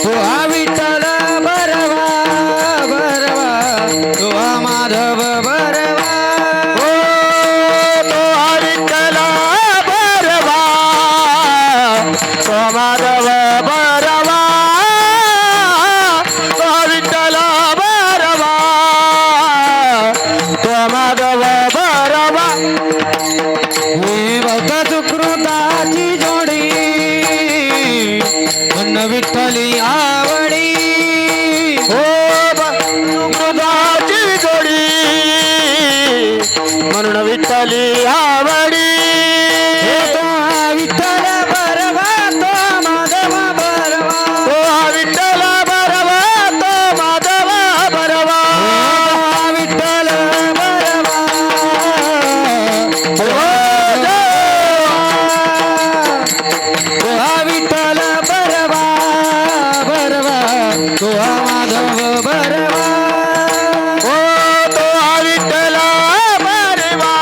तो हा विठ्ठल बरवा बरवा, तो हा माधव बरवा. हो तो हा विठ्ठल बरवा, तो माधव बरवा, तो विठ्ठल बरवा, तो माधव बरवा. हे भक्त सुकृताची जोडी, अन्न विठ्ठली आवडी. हो सुकृताची जोडी, म्हणून विठ्ठली आवडी. हे तो हा विठ्ठल बरवा, तो माधव बरवा. तो हा विठ्ठल बरवा, तो माधव बरवा. हा विठ्ठल बरवा, हो तो हा विठ्ठल बरवा बरवा, तो हा माधव बरवा. हो तो हा विठ्ठल बरवा,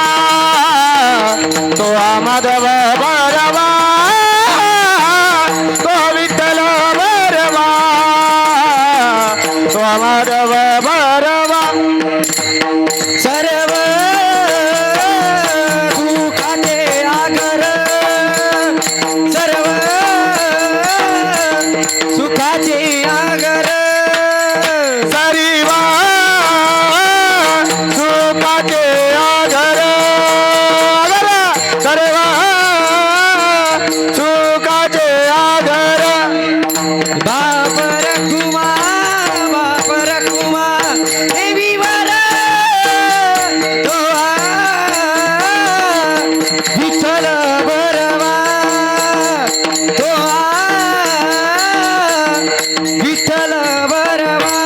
तो हा माधव बरवा, तो विठ्ठल बरवा, तो माधव बरवा. सर्व दुःखाचे आगर, सर्व सुखाचे आगर. सरीवा सुखाचे आगर, सर्वा सुखाचे आगर. बाप रखुमा, बाप रखुमा, देवीवर तो हा विठ्ठल बरवा, तो हा विठ्ठल बरवा.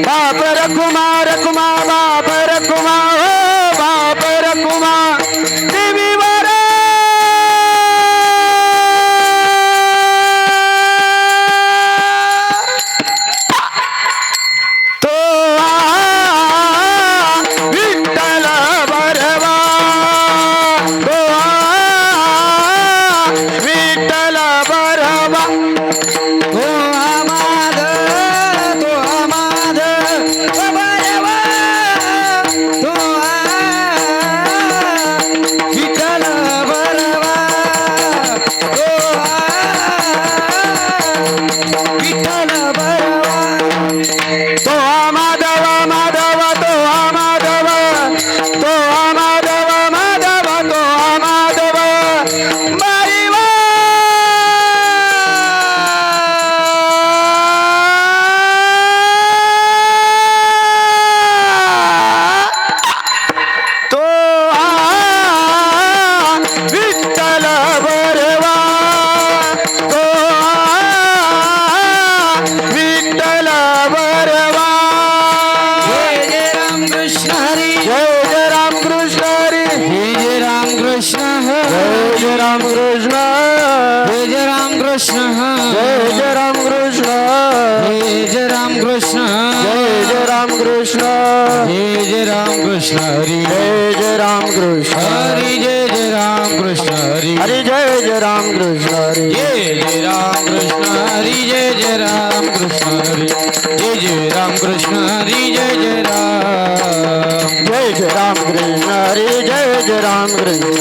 बाप रखुमा रखुमा, बाप रखुमा, हो बाप रखुमा, देवीवर तो विठ्ठल बरवा, तो विठ्ठल बरवा. तो हा माधव, तो हा माधव बरवा, तो हा विठ्ठल बरवा, तो हा विठ्ठल बरवा. तो माधव माधव, तो माधव, तो माधव माधव, तो माधव बाईवा. तो विठ्ठल बरवा, तो विठ्ठल बरवा. जय जय राम कृष्ण हरी, जय जय राम कृष्ण हरी, जय जय राम कृष्ण जय जय राम कृष्ण, जय जय राम कृष्ण, जय जय राम कृष्ण, जय जय राम कृष्ण, जय जय राम कृष्ण, जय जय राम कृष्ण हरी, जय जय राम कृष्ण हरी जय जय राम कृष्ण हरी, हरी, जय जय राम कृष्ण हरी. जय जय राम कृष्ण हरी, जय जय राम कृष्ण हरी, जय जय राम कृष्ण हरी, जय जय राम. जय जय राम कृष्ण हरी, जय जय राम कृष्ण,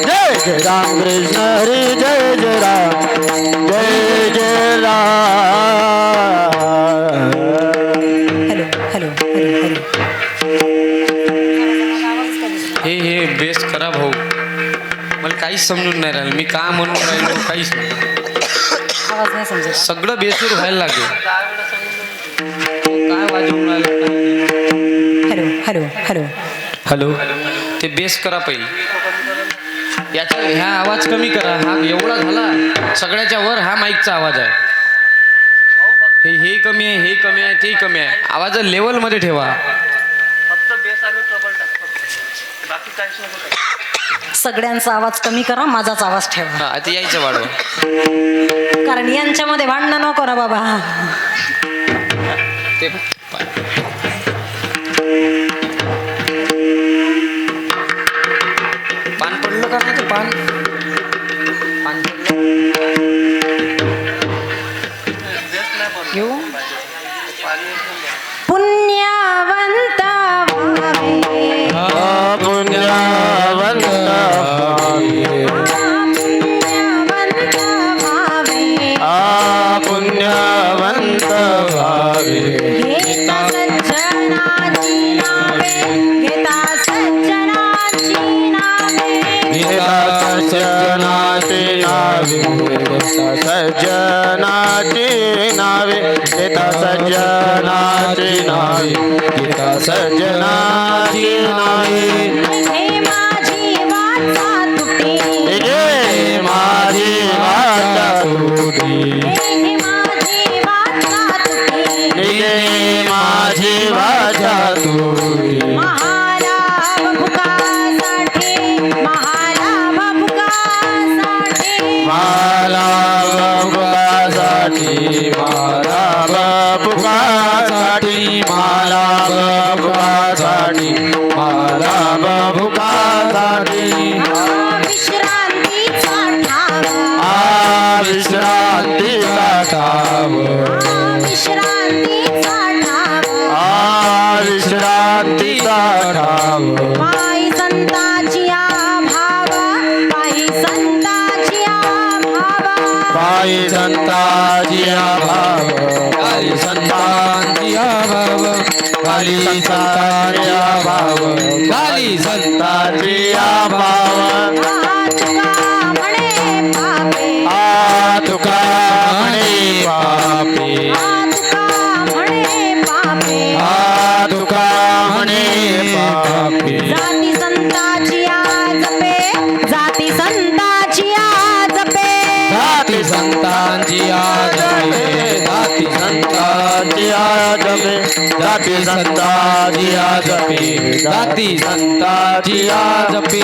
जय जय राम कृष्ण हरी, जय जय राम, जय जय Ram. Hello hello hello hello. हे बेस करा भाऊ, मला काहीच समजून नाही राहिलं मी का म्हणून राहिलो काहीच नाही. आवाज नाही समजत. सगळं बेसूर व्हायला लागेल. काय वाजवून राहिलं काय नाही. Hello hello hello. हॅलो, ते बेस करा पहिले. याचा ह्या आवाज कमी करा. हा एवढा झाला सगळ्याच्या वर हा माईकचा आवाज आहे. हे कमी आहे, हे कमी आहे, ते कमी आहे. आवाज लेवल मध्ये ठेवा. सगळ्यांचा आवाज कमी करा, माझाच आवाज ठेवा. हा, आता यायचं वाढवा. कारण यांच्यामध्ये भांडणं नको ना बाबा. ते पान पडलं का नाही? ते पान पान पडलं. सज्जनाची नावे घेता सज्जनाची नावे घेता सज्जनाची नावे हे माझी वाचा तुटे हे माझी वाचा तुटी हे माझी वाचा तुटे हे माझी वाचा तुटी महालाभ भुकासाठी महालाभ भुकासाठी माला बाबुकासाठी माला बाबुकासाठी माला बाबुकासाठी माला बाबुकासाठी विश्रांतीचा ठाव विश्रांतीचा ठाव विश्रांतीचा ठाव विश्रांतीचा ठाव पायी संताची भाव पायी संताची भाव पायी संताची भाव काली संतांची भाव काली संतांची भाव काली संताची भाव तुका म्हणे पापे तुका म्हणे पापे तुका म्हणे पापे तुका म्हणे पापे जाती संताची जपे जाती संताची जपे जाती संतांची जपे जाती संताची जपे जाती संताची जपे जाती संतांची जपे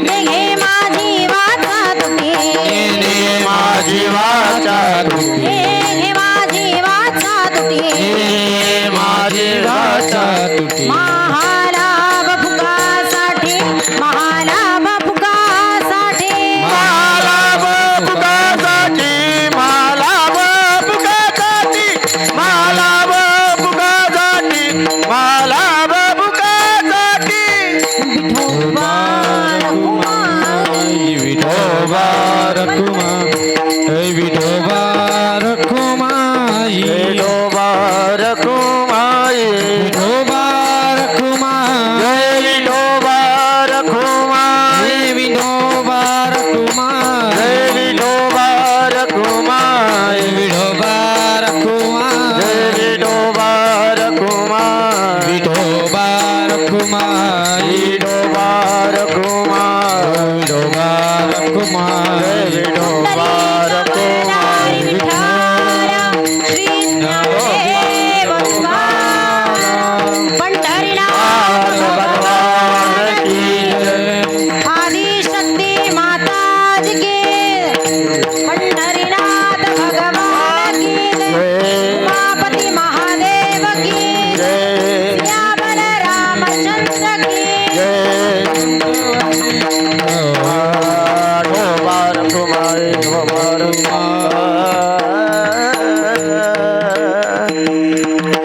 हे माझी वाचा तुटे ने माझी वाचा तुटी हे माझी वाचा तुटे माझी वाचा तुटी महालाभ भुकासाठी महालाभ भुकासाठी माला बाबुकासाठी माला बाबुकासाठी माला बाबुकासाठी माला बाबुकासाठी विठोबा रघुमाई विठोबा रखुमा विठोबा रखुमाई विठोबा रखुमाई विठोबा रखुमा जय विठोबा रखुमाई विठोबा रखुमा जय विठोबा रखुमाई विठोबा रखुमा जय विठोबा रखुमाई विठोबा रखुमा विठोबा रखुमाई विठोबा रखुमा जय विठोबा रखुमाई श्री ज्ञानदेव पंढरीनाथ भगवान की आदिशक्ती माताजी की पंढरीनाथ भगवान की उमापति महादेव की श्यामल रामचंद्र की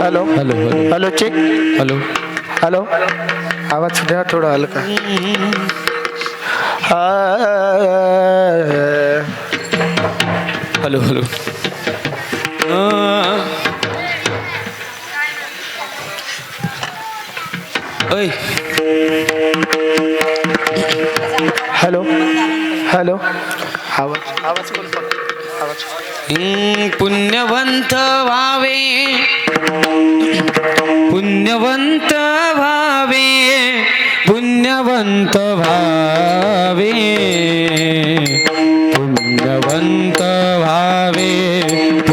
hello hello hello hello check hello hello आवाज द्या थोडा हलका हॅलो हॅलो ऐ हॅलो हॅलो आवाज आवाज कोण आवाज पुण्यवंत व्हावे पुण्यवंत व्हावे पुण्यवंत व्हावे पुण्यवंत व्हावे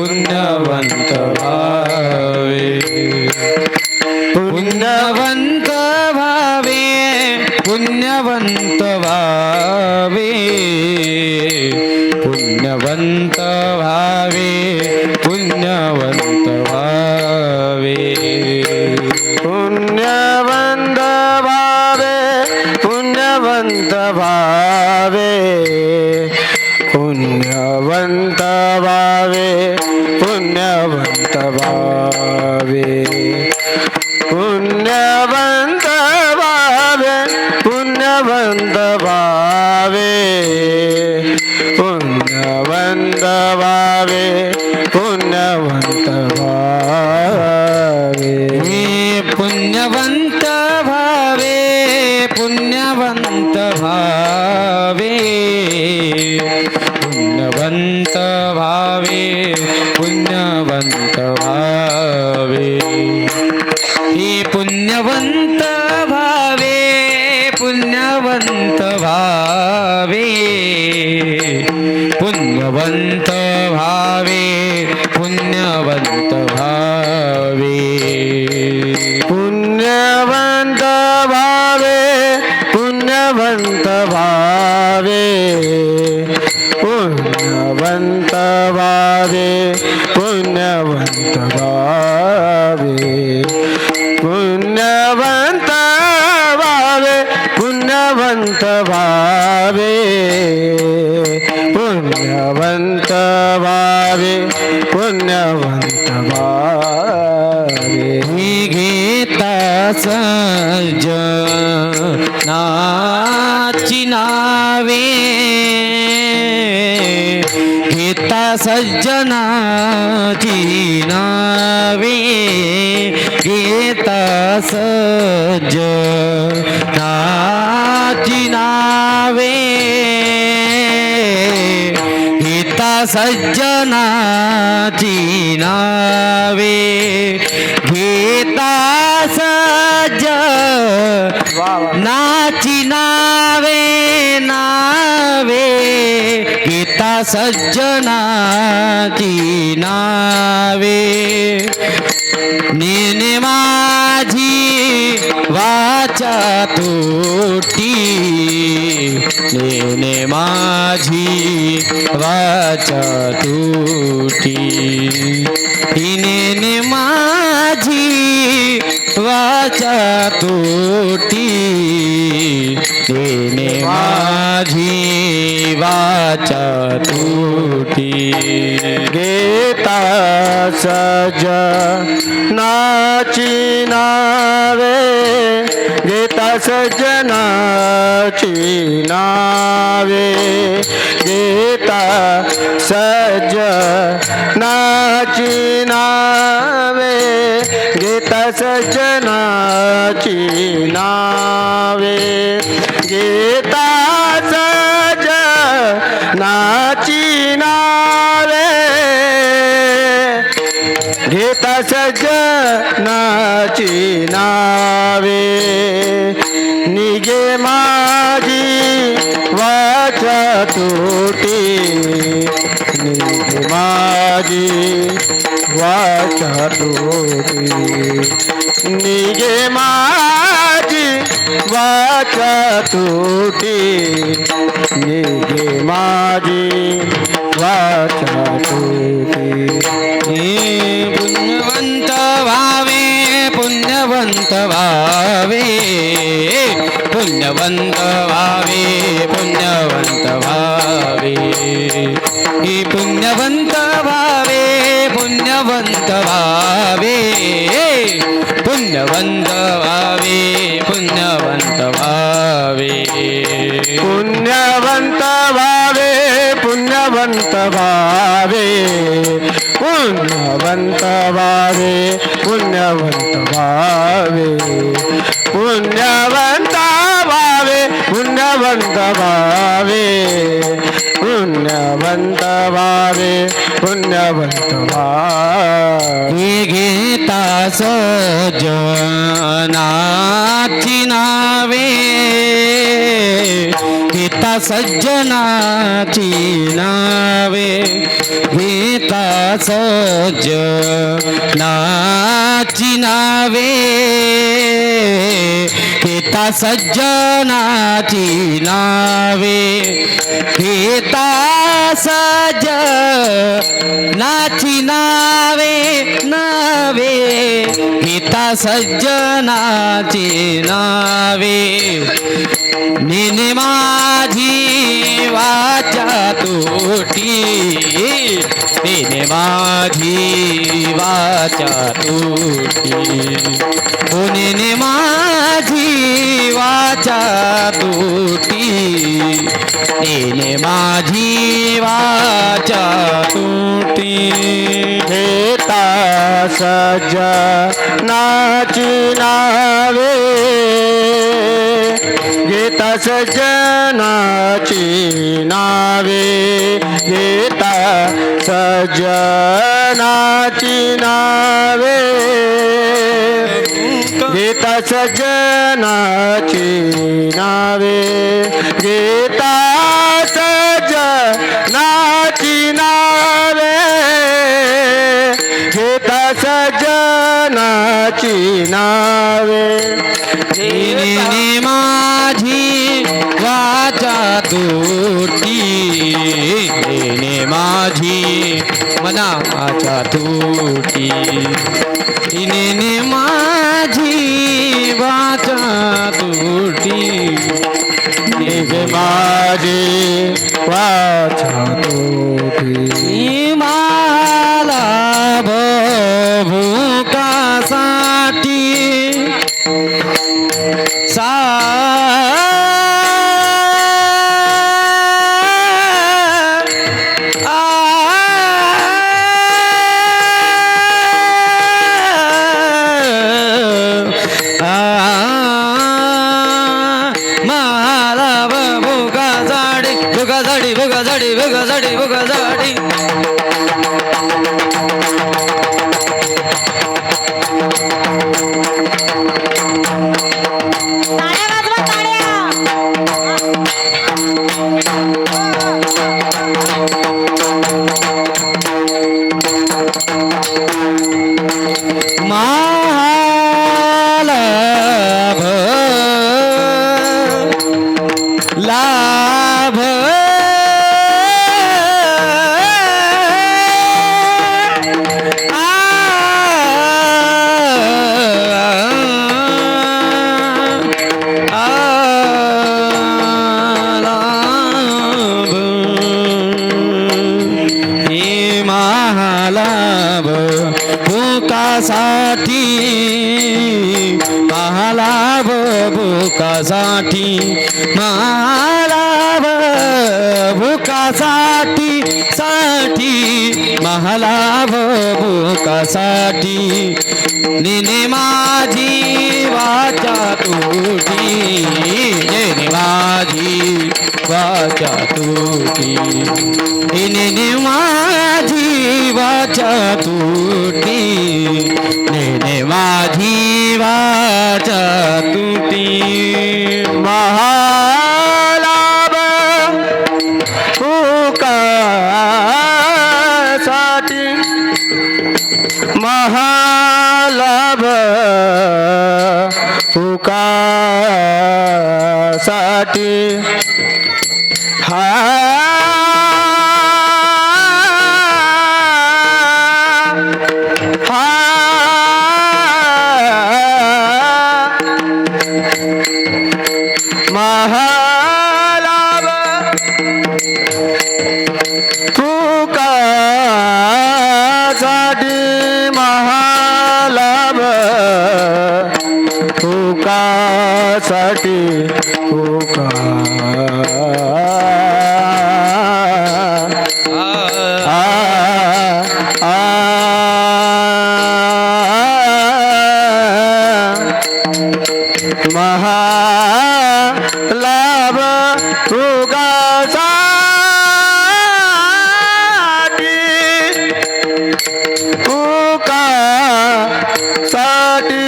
पुण्यवंत व्हावे पुण्यवंत व्हावे पुण्यवंत व्हावे पुण्यवंत व्हावे पुण्यवंत व्हावे पुण्यवंत भावे पुण्यवंत भावे पुण्यवंत भावे पुण्यवंत भावे पुण्यवंत भावे पुण्यवंत भावे पुण्यवंत भावे पुण्यवंत भावे पुण्यवंत भावे पुण्यवंत भावे पुण्यवंत भावे भावे पुण्यवंत भावे हे पुण्यवंत भावे पुण्यवंत भावे पुण्यवंत भावे पुण्यवंत भावे पुण्यवंत भावे पुण्यवंत भावे पुण्यवंत भावे पुण्यवंत भावे पुण्यवंत भावे पुण्यवंत भावे पुण्यवंत भावे पुण्यवंत भावे मी घेता सज्जनाची नावे घेता सज्जनाची नावे घेता सज्जनाची नावे घेता सज्जनाची नावे घेता सज्जनाची नावे नावे घेता सज्जनाची नावे नेने माझी वाचा तुटी नेने माझी वाचा तुटी नेने माझी वाचा तुटी नेने माझी वाचा तुटी घेता सज्जनाची नावे घेता सज्जनाची नावे घेता सज्जनाची नावे घेता सज्जनाची नावे घेता सज्जनाची नावे घेता सज्जनाची नावे निगे माझी वाचा तुटी निगे माझी वाचा तुटी निगे माझी वाचा तुटी निगे माझी वाचा तुटी पुण्यवंत भावे पुण्यवंत भावे पुण्यवंत भावे पुण्यवंत भावे हे पुण्यवंत भावे पुण्यवंत भावे पुण्यवंत भावे पुण्यवंत भावे पुण्यवंत भावे पुण्यवंत भावे पुण्यवंत भावे पुण्यवंत भावे पुण्यवंत भावे पुण्यवंत भावे पुण्यवंत भावे पुण्यवंत भावे हे घेता सज्जनाची नावे घेता सज्जनाची नावे घेता सज्जनाची नावे घेता सज्जनाची नावे घेता सज्जनाची नावे नावे घेता सज्जनाची नावे नेने माझी वाचा तुटी नेने माझी वाचा तुटी ओ नेने माझी वाचा तुटी नेने माझी वाचा तुटी घेता सज्जनाची नावे घेता सज्जनाची नावे घेता सज्जनाची नावे गीता सज्जनाची नावे गीता सज्जनाची नावे गीता सज्जनाची नावे तिने माझी वाचा तुटी तिने माझी मनाच्या तुटी तिने माझी वाचा तुटी निघे माझी वाचा तुटी मला भूकासाठी भुगासाठी टाळ्या वाजवा टाळ्या. लाभ महालाभ भूकासाठी महालाभ भूकासाठी महालाभ भूकासाठी साठी महालाभ भूकासाठी निने माझी वाचा तुटी निने माझी वाचा तुटी निने माझी वाचा तुटी निने माझी वाचा तुटी महालाभ भूकासाठी महालाभ भूकासाठी हा महालाभ भूकासाठी महालाभ भूकासाठी भूका महालाभ भूकासाठी भूकासाठी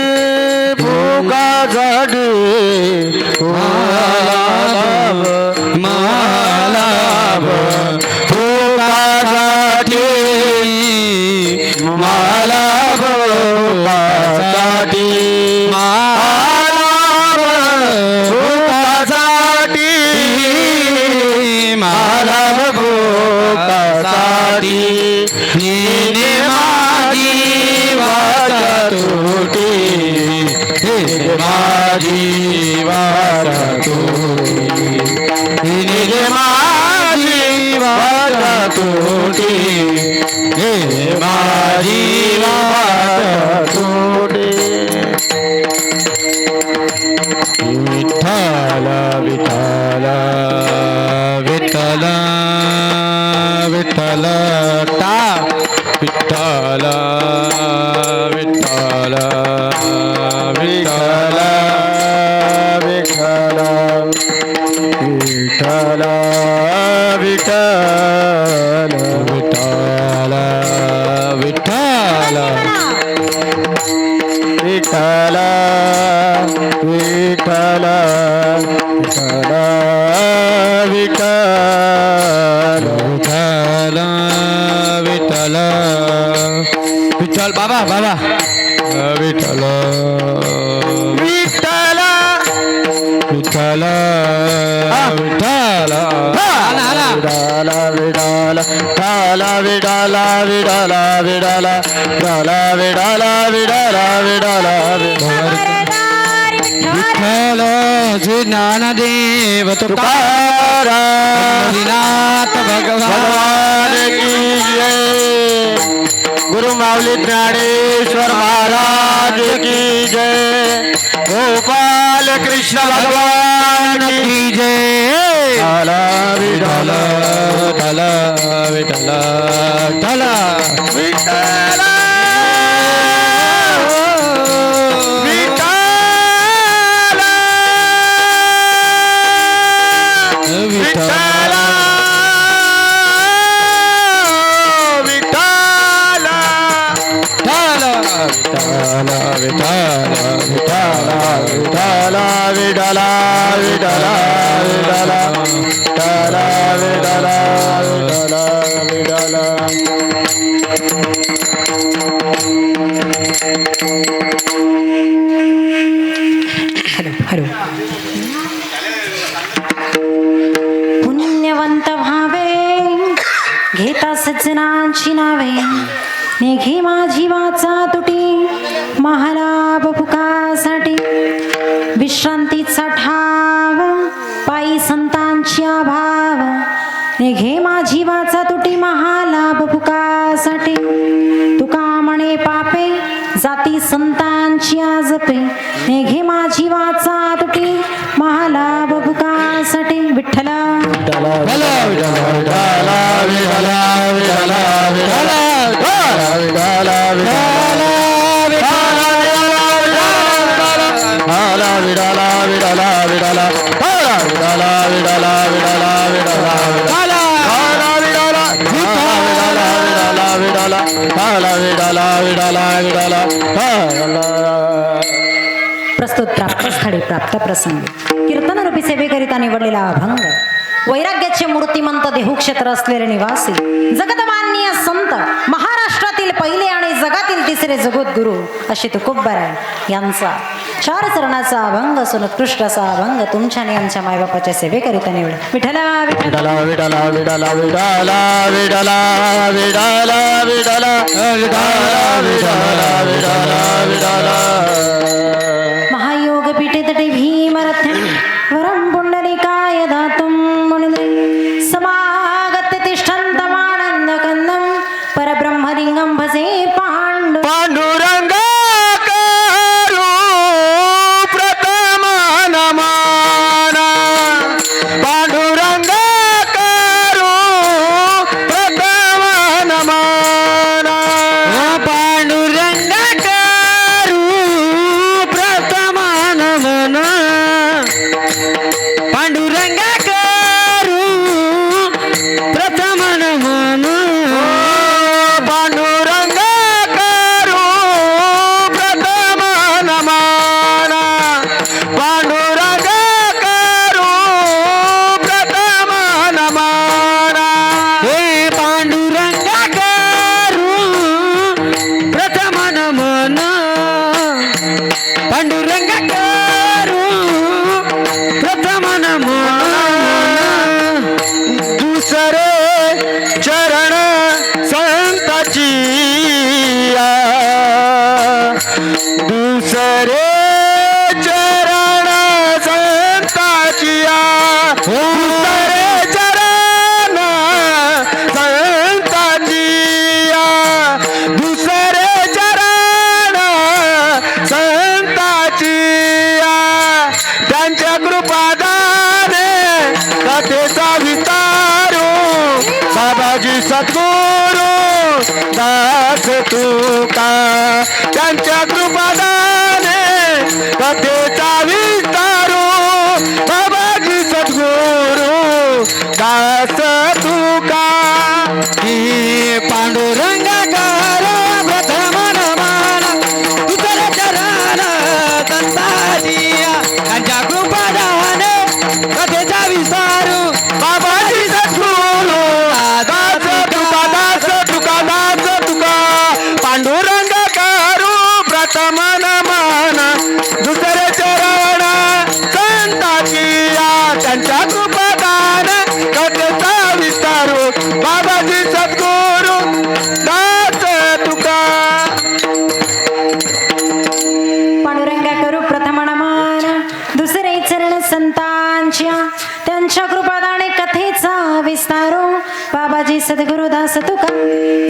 भूकासाठी महालाभ भूकासाठी महालाभ भूकासाठी महालाभ भूकासाठी निने माझी वाचा तुटी माझी वाचा तुटी निने माझी वाचा तुटी माझी वाचा तुटी विठ्ठल विठ्ठल विठ्ठल विठ्ठल टा विठ्ठल विठ्ठल विठ्ठल विठ्ठल विठ्ठल विठ्ठल विठ्ठल विठ्ठल विठ्ठल विठ्ठल विठ्ठल विठ्ठल बाबा बाबा विठ्ठल विठ्ठल विठ्ठल विठ्ठल विडाला विडाला विडाला विडाला विडाला विडाला विडाला विडाला विडाला विठ्ठल श्री ज्ञानदेव तुकाराम भगवान की जय गुरु माऊली ज्ञानेश्वर महाराज की जय गोपाल कृष्ण भगवान की जय विठ्ठल विठ्ठल विठ्ठल विठ्ठल विठ्ठल विठ्ठल विठ्ठल विठ्ठल विठ्ठल विठ्ठल विठ्ठल विठ्ठल विठ्ठल विठ्ठल हॅलो पुण्यवंत भावे घेता सज्जनांची नावे निघे माझी वाचा तुटी महालाभ पुकासाठी विश्रांतीचा ठाव पायी संतांची अभाव निघे माझी वाचा तुटी महालाभ पुकासाठी तुका म्हणे पापे जाती संतांची आजपे निघे माझी वाचा तुटी महालाभ पुकासाठी विठ्ठल प्रस्तुत प्राप्त स्थळी प्राप्त प्रसंगी कीर्तनरूपी सेवेकरिता निवडलेला अभंग वैराग्याचे मूर्तिमंत देहूक्षेत्र असलेले निवासी जगतमान्य संत महाराष्ट्रातील पहिले आणि जगातील तिसरे जगद्गुरु असे तुकोबराय यांचा 4 चरणाचा अभंग असून उत्कृष्ट असा अभंग तुमच्या आणि आमच्या मायबापाच्या सेवेकरिता निवड विठ्ठला विठ्ठला विडाला विडाला विडाला विडाला विडाला विडाला विडाला विडाला विडाला विडाला महायोग पीठे तटे भीमरथ्यं वरं पुंडलिकाय दातुं मुनिन्द्रे समागत्य तिष्ठन्तमानन्दकन्दं परब्रह्मलिङ्गं भजे पाण्डु पांडुरंग करू प्रथम नमन पांडुरंग करू प्रथम नमन पांडुरंग करू प्रथम नमन पांडुरंग करू प्रथम नमन पांडुरंग करू प्रथम नमन पांडुरंग करू प्रथम नमन हे पांडुरंग करू प्रथम नमन पांडुरंग करू प्रथम नमन दुसरे चरण संताची दुसरे चरण संताची दुसरे चरण संताची दुसरे चरण संताची त्यांच्या कृपादाने कथेचा विस्तारू बाबाजी सद्गुरू दास तुका त्यांच्या कृपादाने कथेचा विस्तारू बाबाजी सद्गुरू दास तुका हे पांडुरंग करू प्रथम नमन दुसरे चरण माझी सद्गुरुदास तुका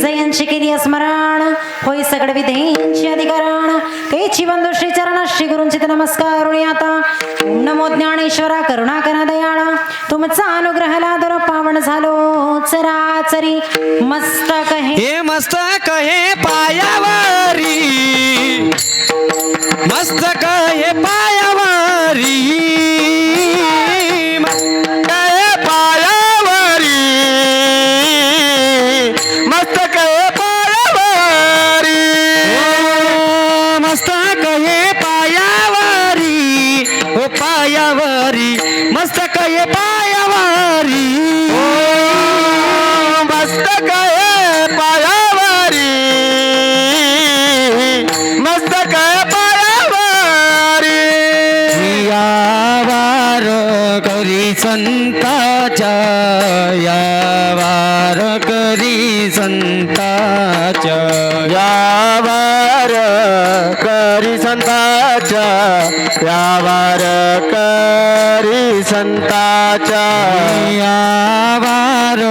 जयांची केली स्मरण होय सगळ विधेंची अधिकरण तेची बंधू श्री चरण श्री गुरूंची नमस्कार आता ओम नमो ज्ञानेश्वरा करुणा करा दयाळा तुमचा अनुग्रह लादर पावन झालो चराचरी मस्तक हे मस्तक हे पायावरी मस्तक हे पायावरी मस्तक हे पायावरी मस्तक हे पायावरी हो पायावरी मस्तक हे पायावरी मस्तक हे पायावरी मस्तक हे पायावरी यावार करी संताच्या यावार करी संताच्या यावार करी संताच्या यावार करी संताच्या यावार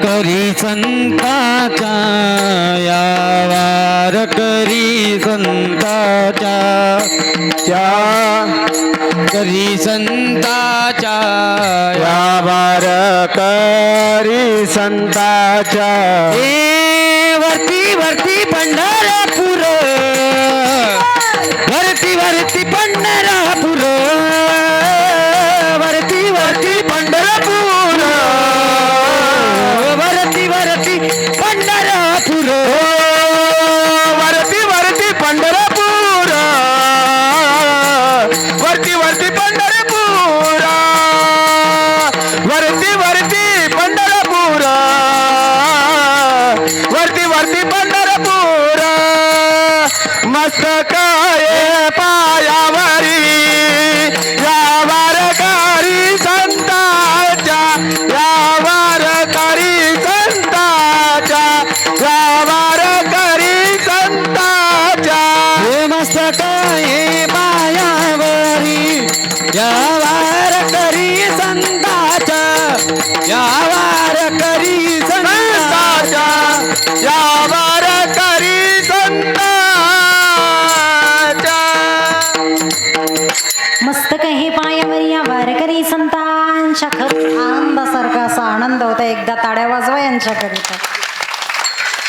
करी संताच्या यावार करी संताच्या करी संताच्या यावार करी संताच्या ए वरती वरती पंढरपूर वरती वरती पंढरपूर वरती वरती पंढरपूर वरती वरती पंढरपूर वरती वरती पंढरपूर वरती वरती पंढरपूर वरती वरती पंढरपूर वरती वरती पंढरपूर मस्तक हे पायावरी यावार करी संताच्या यावार करी संताच्या यावार करी संताच्या हे मस्तक हे पायावरी यावार करी संताच्या यावार करी संताच्या यावार करी संताच्या मस्तक हे पायावर या वारकरी संतांच्या खरंच आनंदासारखा असा आनंद होता एकदा ताड्या वाजवा यांच्याकरिता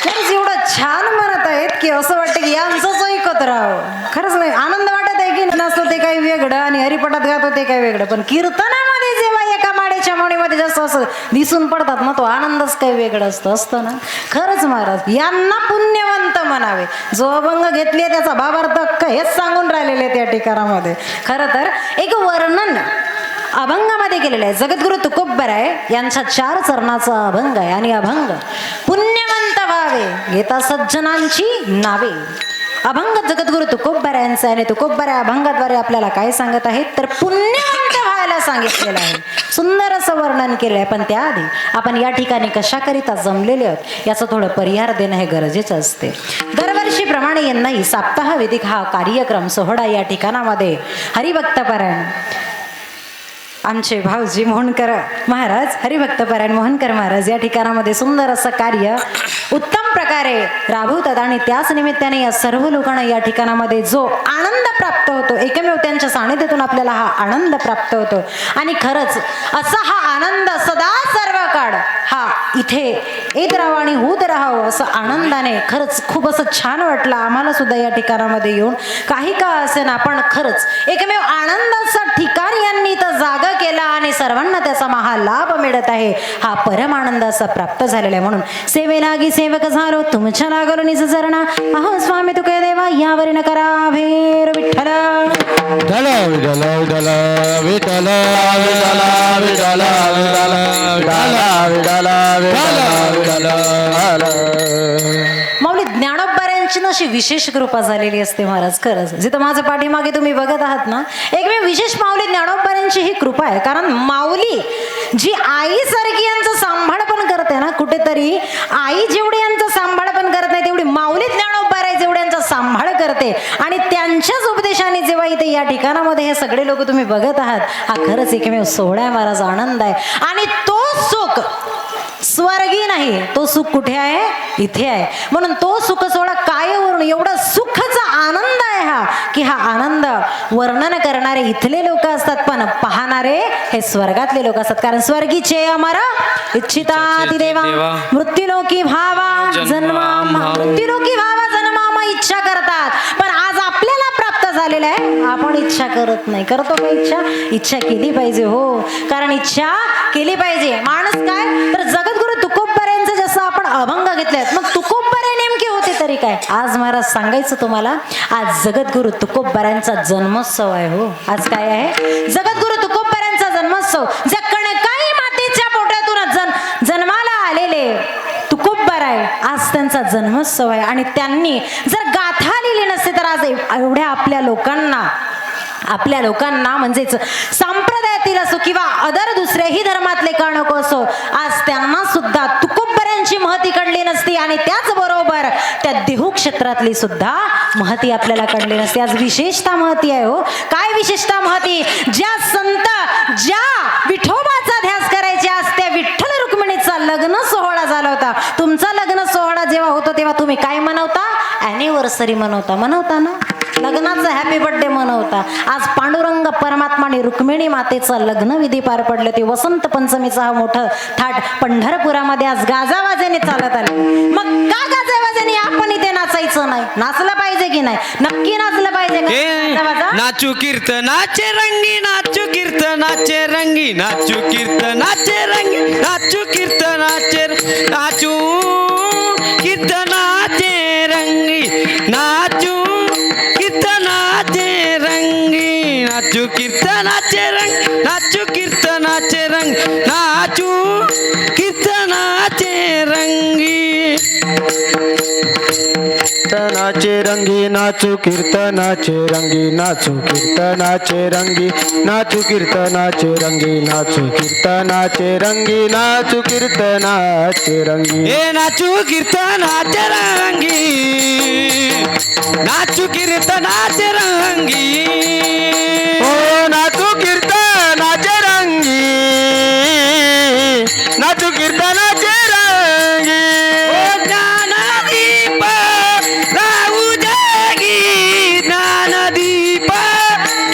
खरंच एवढं छान म्हणत आहेत की असं वाटतं की यांचंच ऐकत राहावं खरंच नाही आनंद वाटत आहे की नसतं ते काही वेगळं आणि हरिपटात गातो ते काही वेगळं पण कीर्तनामध्ये जेव्हा एका माडेच्या म्हणीमध्ये जास्त असं दिसून पडतात ना तो आनंदच काही वेगळं असतं ना खरंच महाराज यांना पुण्यवंत म्हणावे जो अभंग घेतले त्याचा भावार्थ हेच सांगून राहिलेले त्या ठिकाणामध्ये खरं तर एक वर्णन अभंगामध्ये केलेलं आहे जगद्गुरु तुकोबराय यांच्या 4 चरणाचा अभंग आहे आणि अभंग पुण्यवंत व्हावे घेता सज्जनांची नावे अभंग जगद्गुरु तुकोबरायांचा आणि तुकोबराय अभंगाद्वारे आपल्याला काय सांगत आहेत तर पुण्यवंत व्हायला सांगितलेलं आहे सुंदर असं वर्णन केलं आहे पण त्याआधी आपण या ठिकाणी कशाकरिता जमलेले आहोत याचं थोडं परिहार देणं हे गरजेचं असते दरवर्षीप्रमाणे यंदाही सप्ताह वेदिक हा कार्यक्रम सोहळा या ठिकाणामध्ये हरिभक्तपरायण आमचे भाऊजी मोहनकर महाराज हरिभक्तपरायण मोहनकर महाराज या ठिकाणामध्ये सुंदर असं कार्य उत्तम प्रकारे राबवतात आणि त्याच निमित्ताने या सर्व लोकांना या ठिकाणामध्ये जो आनंद प्राप्त होतो एकमेव त्यांच्या सानिध्यातून आपल्याला हा आनंद प्राप्त होतो आणि खरंच असा हा आनंद सदा सर्व काळ हा इथे येत राहावं आणि होत राहावं असं आनंदाने खरंच खूप असं छान वाटलं आम्हाला सुद्धा या ठिकाणामध्ये येऊन काही का असे ना पण खरंच एकमेव आनंदाचं ठिकाण यांनी तर जागा केला आणि सर्वांना त्याचा महालाभ मिळत आहे हा परम आनंद असा प्राप्त झालेला आहे म्हणून सेवेलागी सेवक झालो तुमच्या लागलो निज चरणा अहो स्वामी तुके देवा यावरी न करा भेर विठ्ठल विठ्ठल विठ्ठल विठ्ठल विठ्ठल विठ्ठल विठ्ठल विठ्ठल माऊली ज्ञानोबरायांची ना अशी विशेष कृपा झालेली असते महाराज खरंच जिथं माझं पाठीमागे तुम्ही बघत आहात ना एकमेव विशेष माऊली ज्ञानोबरायांची ही कृपा आहे कारण माऊली जी आई सारखी यांचं सांभाळपण करते ना कुठेतरी आई जेवढी यांचं सांभाळपण करत नाही तेवढी माऊली ज्ञानोबराय जेवढ्यांचा सांभाळ करते आणि त्यांच्याच उपदेशाने जेव्हा इथे या ठिकाणामध्ये हे सगळे लोक तुम्ही बघत आहात हा खरंच एकमेव सोहळा आहे महाराज आनंद आहे आणि तो सुख स्वर्गी नाही. तो सुख कुठे आहे? इथे आहे. म्हणून तो सुख सोहळा काय वरून एवढा सुखाचा आनंद आहे हा, की हा आनंद वर्णन करणारे इथले लोक असतात, पण पाहणारे हे स्वर्गातले लोक असतात. कारण स्वर्गीचे अमर इच्छिता देवा मृत्यूलोकी भावा जन्मा मृत्यूलोकी भावा जन्मा इच्छा करतात. पण आज आपल्याला प्राप्त झालेलं आहे, आपण इच्छा करत नाही. करतो का इच्छा? इच्छा केली पाहिजे हो, कारण इच्छा केली पाहिजे. माणूस काय तर जगद्गुरु तुकोबरायांचं जसं आपण अभंग घेतलेत, मग तुकोबरे नेमके होते तरी काय? आज महाराज सांगायचं तुम्हाला, आज जगद्गुरु तुकोबरायांचा जन्मोत्सव आहे हो. आज काय आहे? जगद्गुरु तुकोबरायांचा जन्मोत्सव. ज्या कणकाई मातेच्या पोटातून जन्माला आलेले तुकोबर आहे, आज त्यांचा जन्मोत्सव आहे. आणि त्यांनी जर गाथा लिहिली नसते तर आज एवढ्या आपल्या लोकांना म्हणजेच संप्रदायातील असो किंवा अदर दुसऱ्याही धर्मातले का नको असो, आज त्यांना सुद्धा तुकोबऱ्यांची महती कळली नसती. आणि त्याचबरोबर त्या देहू क्षेत्रातली सुद्धा महती आपल्याला कळली नसते. आज विशेषता महती आहे हो. काय विशेषता महती? ज्या संत ज्या विठोबाचा ध्यास करायचे, आज त्या विठ्ठल रुक्मिणीचा लग्न सोहळा झाला होता. तुमचा लग्न सोहळा जेव्हा होतो तेव्हा तुम्ही काय मनवता? ॲनिव्हर्सरी मनवता ना, लग्नाचा हॅपी बर्थडे मनवता. आज पांडुरंग परमात्मा आणि रुक्मिणी मातेचं लग्न विधी पार पडलं. ते वसंत पंचमीचा हा मोठं थाट पंढरपुरामध्ये आज गाजावाजाने चालत आले. मग का गाजावाजाने आपण इथे नाचायचं नाही? नाचलं पाहिजे की नाही? नक्की नाचलं पाहिजे का? नाचू कीर्तनाचे रंगी, नाचू कीर्तनाचे रंगी, नाचू कीर्तनाचे रंगी, नाचू कीर्तनाचे, नाचू कीर्तनाचे रंगी, नाचू कीर्तनाचे रंगी, नाचू कीर्तनाचे रंग, नाचू कीर्तनाचे रंग, नाचू कीर्तनाचे रंगी. कीर्तनाचे रंगी नाचू कीर्तनाचे रंगी, नाचू कीर्तनाचे रंगी, नाचू कीर्तनाचे रंगी, नाचू कीर्तनाचे रंगी, नाचू कीर्तनाचे रंगी. हे नाचू कीर्तनाचे रंगी, नाचू कीर्तनाचे रंगी, ओ नाचू कीर्तनाचे रंगी, नाचू कीर्तनाचे रंगी. ओ ज्ञानदीप लावू जगी, ज्ञानदीप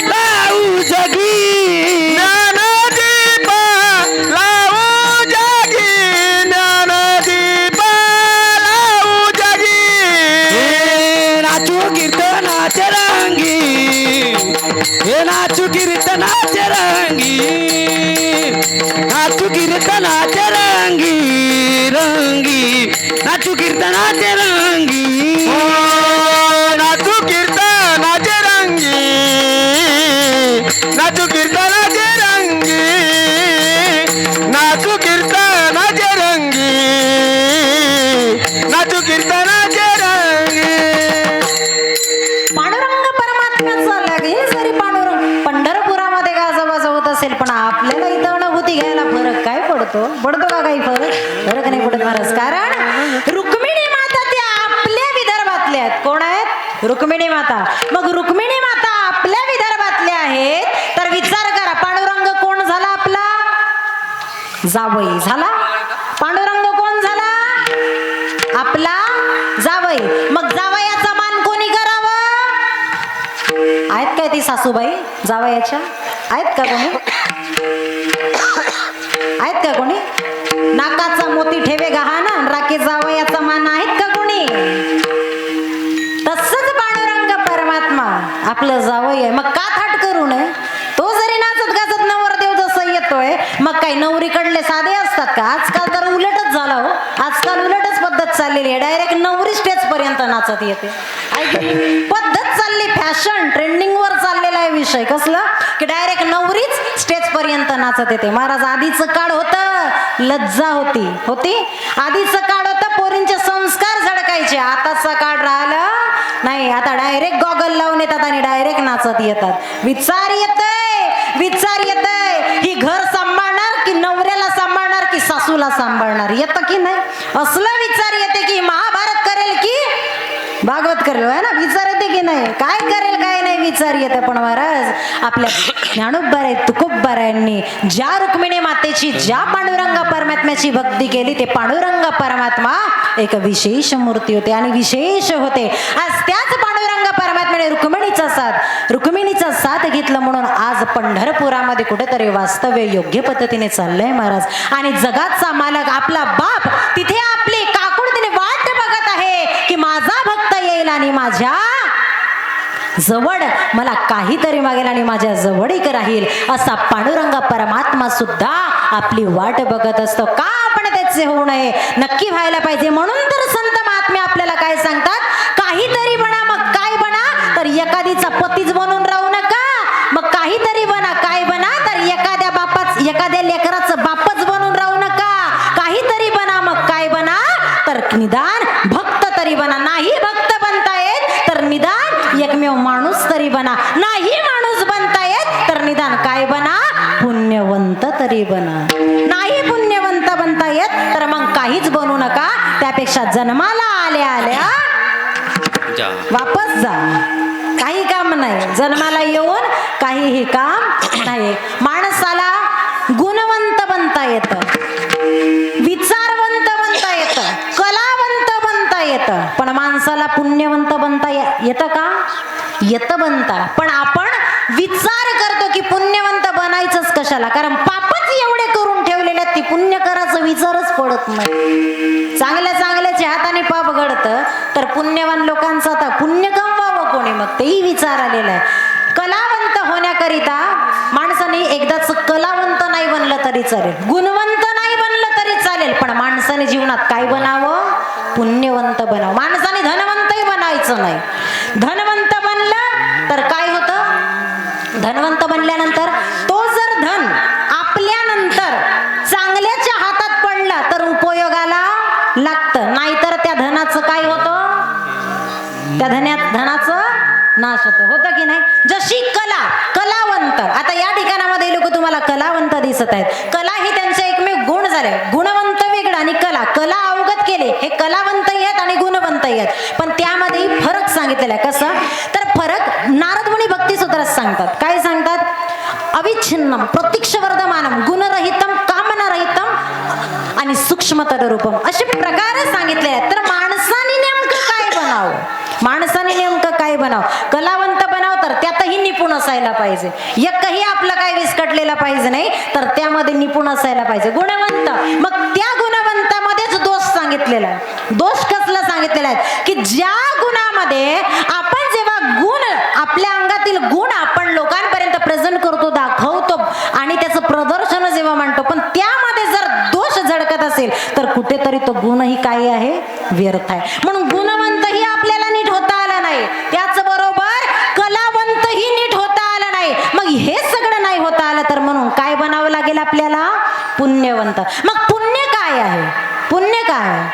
लावू जगी, ज्ञानदीप लावू जगी, ज्ञानदीप लावू जगी. हे नाचू कीर्तनाचे रंगी, हे नाचू कीर्तनाचे रंगी, नाचू कीर्तनाचे रंगी, रंगी नाचू कीर्तनाचे रंगी. ओ नाचू कीर्तनाचे रंगी, नाचू कीर्तनाचे रंगी, नाचू कीर्तनाचे रंगी, नाचू कीर्तनाचे रंगी. पांडुरंग परमात्म्याचा लगीन जरी पंढरपुरामध्ये गाजावाजा होत असेल, पण आपल्याला इथं अनुभूती घ्यायला फरक काय पडतो का? काही फरक नाही पडत महाराज. कारण रुक्मिणी माता त्या आपल्या विदर्भातल्या आहेत. कोण आहेत? रुक्मिणी माता. मग रुक्मिणी माता आपल्या विदर्भातल्या आहेत, तर विचार करा, पांडुरंग कोण झाला? आपला जावई झाला. पांडुरंग कोण झाला? आपला जावई. मग जावयाचा मान कोणी करावं? आहेत काय ती सासूबाई जावयाच्या? आहेत का कोणी? आहेत का कोणी? नाकाचा मोती ठेवे गहाणा, राखे जावयाचा मान आहेत का कोणी? तसंच पांडुरंग परमात्मा आपलं जावई आहे. मग का थाट करू नये? तो जरी नाचत गाचत नवरदेव जसं येतोय, मग काही नवरीकडले साधे असतात का? आजकाल तर उलटच झाला हो. आजकाल उलटच पद्धत चाललेली आहे. डायरेक्ट नवरी स्टेज पर्यंत नाचत येते. पद्धत चालली, फॅशन ट्रेंडिंग वर चाललेला आहे विषय. कसलं की डायरेक्ट नवरीच स्टेज पर्यंत नाचत येते. महाराज आधीचं काळ होतं, लज्जा होती. आधीचं काळ होतं, पोरींचे संस्कार झडकायचे. आताचा काळ राहिला नाही. आता डायरेक्ट गॉगल लावून येतात आणि डायरेक्ट नाचत येतात. विचार येतय ही घर सांभाळणार की नवऱ्याला सांभाळणार की सासूला सांभाळणार? येतं की नाही? असलं विचार येते की महाभारत करेल की भागवत करेल, है ना? विचार येते की नाही? काय करेल काय नाही विचार येतं. पण महाराज आपल्या ज्ञानोबराय तुकोबरायांनी ज्या रुक्मिणी मातेची ज्या पांडुरंग परमात्म्याची भक्ती केली ते पांडुरंग परमात्मा एक विशेष मूर्ती होते आणि विशेष होते. आज त्याच पांडुरंग परमात्म्याने रुक्मिणीचा साथ घेतलं म्हणून आज पंढरपुरामध्ये कुठेतरी वास्तव्य योग्य पद्धतीने चाललंय महाराज. आणि जगाचा मालक आपला बाप तिथे आपली काकुळतीने वाट बघत आहे की माझा भक्त येईल आणि माझ्या जवळ मला काहीतरी मागेल आणि माझ्या जवळीक राहील. असा पांडुरंग परमात्मा सुद्धा आपली वाट बघत असतो. का आपण त्याचे होऊ नये? नक्की व्हायला पाहिजे. म्हणून तर संत महात्मे आपल्याला काय सांगतात? काहीतरी बना. मग काय बना? तर एखादीचा पतीच बनून राहू नका. मग काहीतरी बना. काय बना? तर एखाद्या लेकराचं बापच बनून राहू नका. काहीतरी बना. मग काय बना? तर निदान भक्त तरी बना. नाही भक्त बनता येत तर निदान एकमेव माणूस तरी बना. नाही माणूस बनता येत तर निदान काय बना? पुण्यवंत तरी बना. नाही पुण्यवंत बनता येत तर मग काहीच बनू नका. त्यापेक्षा जन्माला आल्या वापस जा. काही काम नाही. जन्माला येऊन काहीही काम नाही. माणसाला गुणवंत बनता येतं, विचारवंत बनता येतं, कलावंत बनता येतं. पण माणसाला पुण्यवंत बनता येतं का? येतं बनता. पण आपण विचार करतो की पुण्यवंत बनायचंच कशाला? कारण पापच एवढे करून ठेवलेले आहेत की पुण्य करायचा विचारच पडत नाही. चांगल्याच्या हाताने पाप घडतं तर पुण्यवान लोकांचं आता पुण्य कमवावं कोणी? मग तेही विचार आलेला आहे. कलावंत होण्याकरिता माणसाने एकदाच कलावंत नाही बनलं तरी चालेल, गुणवंत नाही बनलं तरी चालेल, पण माणसाने जीवनात काय बनावं? पुण्यवंत बनावं. माणसाने धनवंतही बनायचं नाही. धनवंत बनलं तर काय होतं? धनवंत बनल्यानंतर तो जर धन आपल्यानंतर चांगल्याच्या हातात पडला तर उपयोगाला लागतं. नाहीतर त्या धनाचं काय होतं? त्या धनाचं नाश होतं की नाही? जशी कलावंत, आता या ठिकाणामध्ये लोक तुम्हाला कलावंत दिसत आहेत. कला ही त्यांचे एकमेव गुण झाले. गुणवंत वेगळं आणि कला अवगत केले. हे कलावंत आहेत आणि गुणवंत आहेत. पण त्यामध्ये फरक सांगितलेला आहे. कसं? तर फरक नारद मुनी भक्ती सूत्रात सांगतात. काय सांगतात? अविच्छिन्नम प्रत्यक्ष वर्धमानम गुणरहितम कामनारहितम आणि सूक्ष्मतर रूपम असे प्रकार सांगितले आहेत. तर माणसाने नेमकं काय बनावं? माणसाने नेमकं काय बनाव? कलावंत बनाव तर त्यातही निपुण असायला पाहिजे. एकही आपलं काय विस्कटलेला पाहिजे नाही, तर त्यामध्ये निपुण असायला पाहिजे. गुणवंत, मग त्या गुणवंतामध्येच दोष सांगितलेला आहे. दोष कसला सांगितलेला आहे? की ज्या गुणामध्ये आपण जेव्हा गुण आपल्या अंगातील गुण आपण लोकांपर्यंत प्रेझेंट करतो, दाखवतो आणि त्याचं प्रदर्शन जेव्हा मांडतो, पण त्यामध्ये जर दोष झळकत असेल तर कुठेतरी तो गुणही काय आहे? व्यर्थ आहे. म्हणून गुणवंतही आपल्याला नीट होता आला नाही, त्याचबरोबर कलावंतही नीट होता आला नाही. मग हे सगळं नाही होता आलं तर म्हणून काय बनावं लागेल आपल्याला? पुण्यवंत. मग पुण्य काय आहे? पुण्य काय आहे?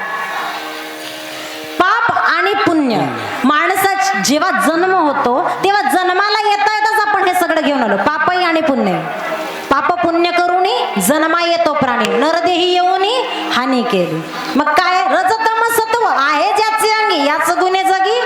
पाप आणि पुण्य. माणसाचा जेव्हा जन्म होतो तेव्हा जन्माला येता येताच आपण हे सगळं घेऊन आलो. पापही आणि पुण्य. पाप पुण्य करूनी जन्मा येतो प्राणी, नरदेही येऊनी हानी केली. मग काय? रजतम सत्व आहे ज्याचे अंगी, याच गुन्हे जगी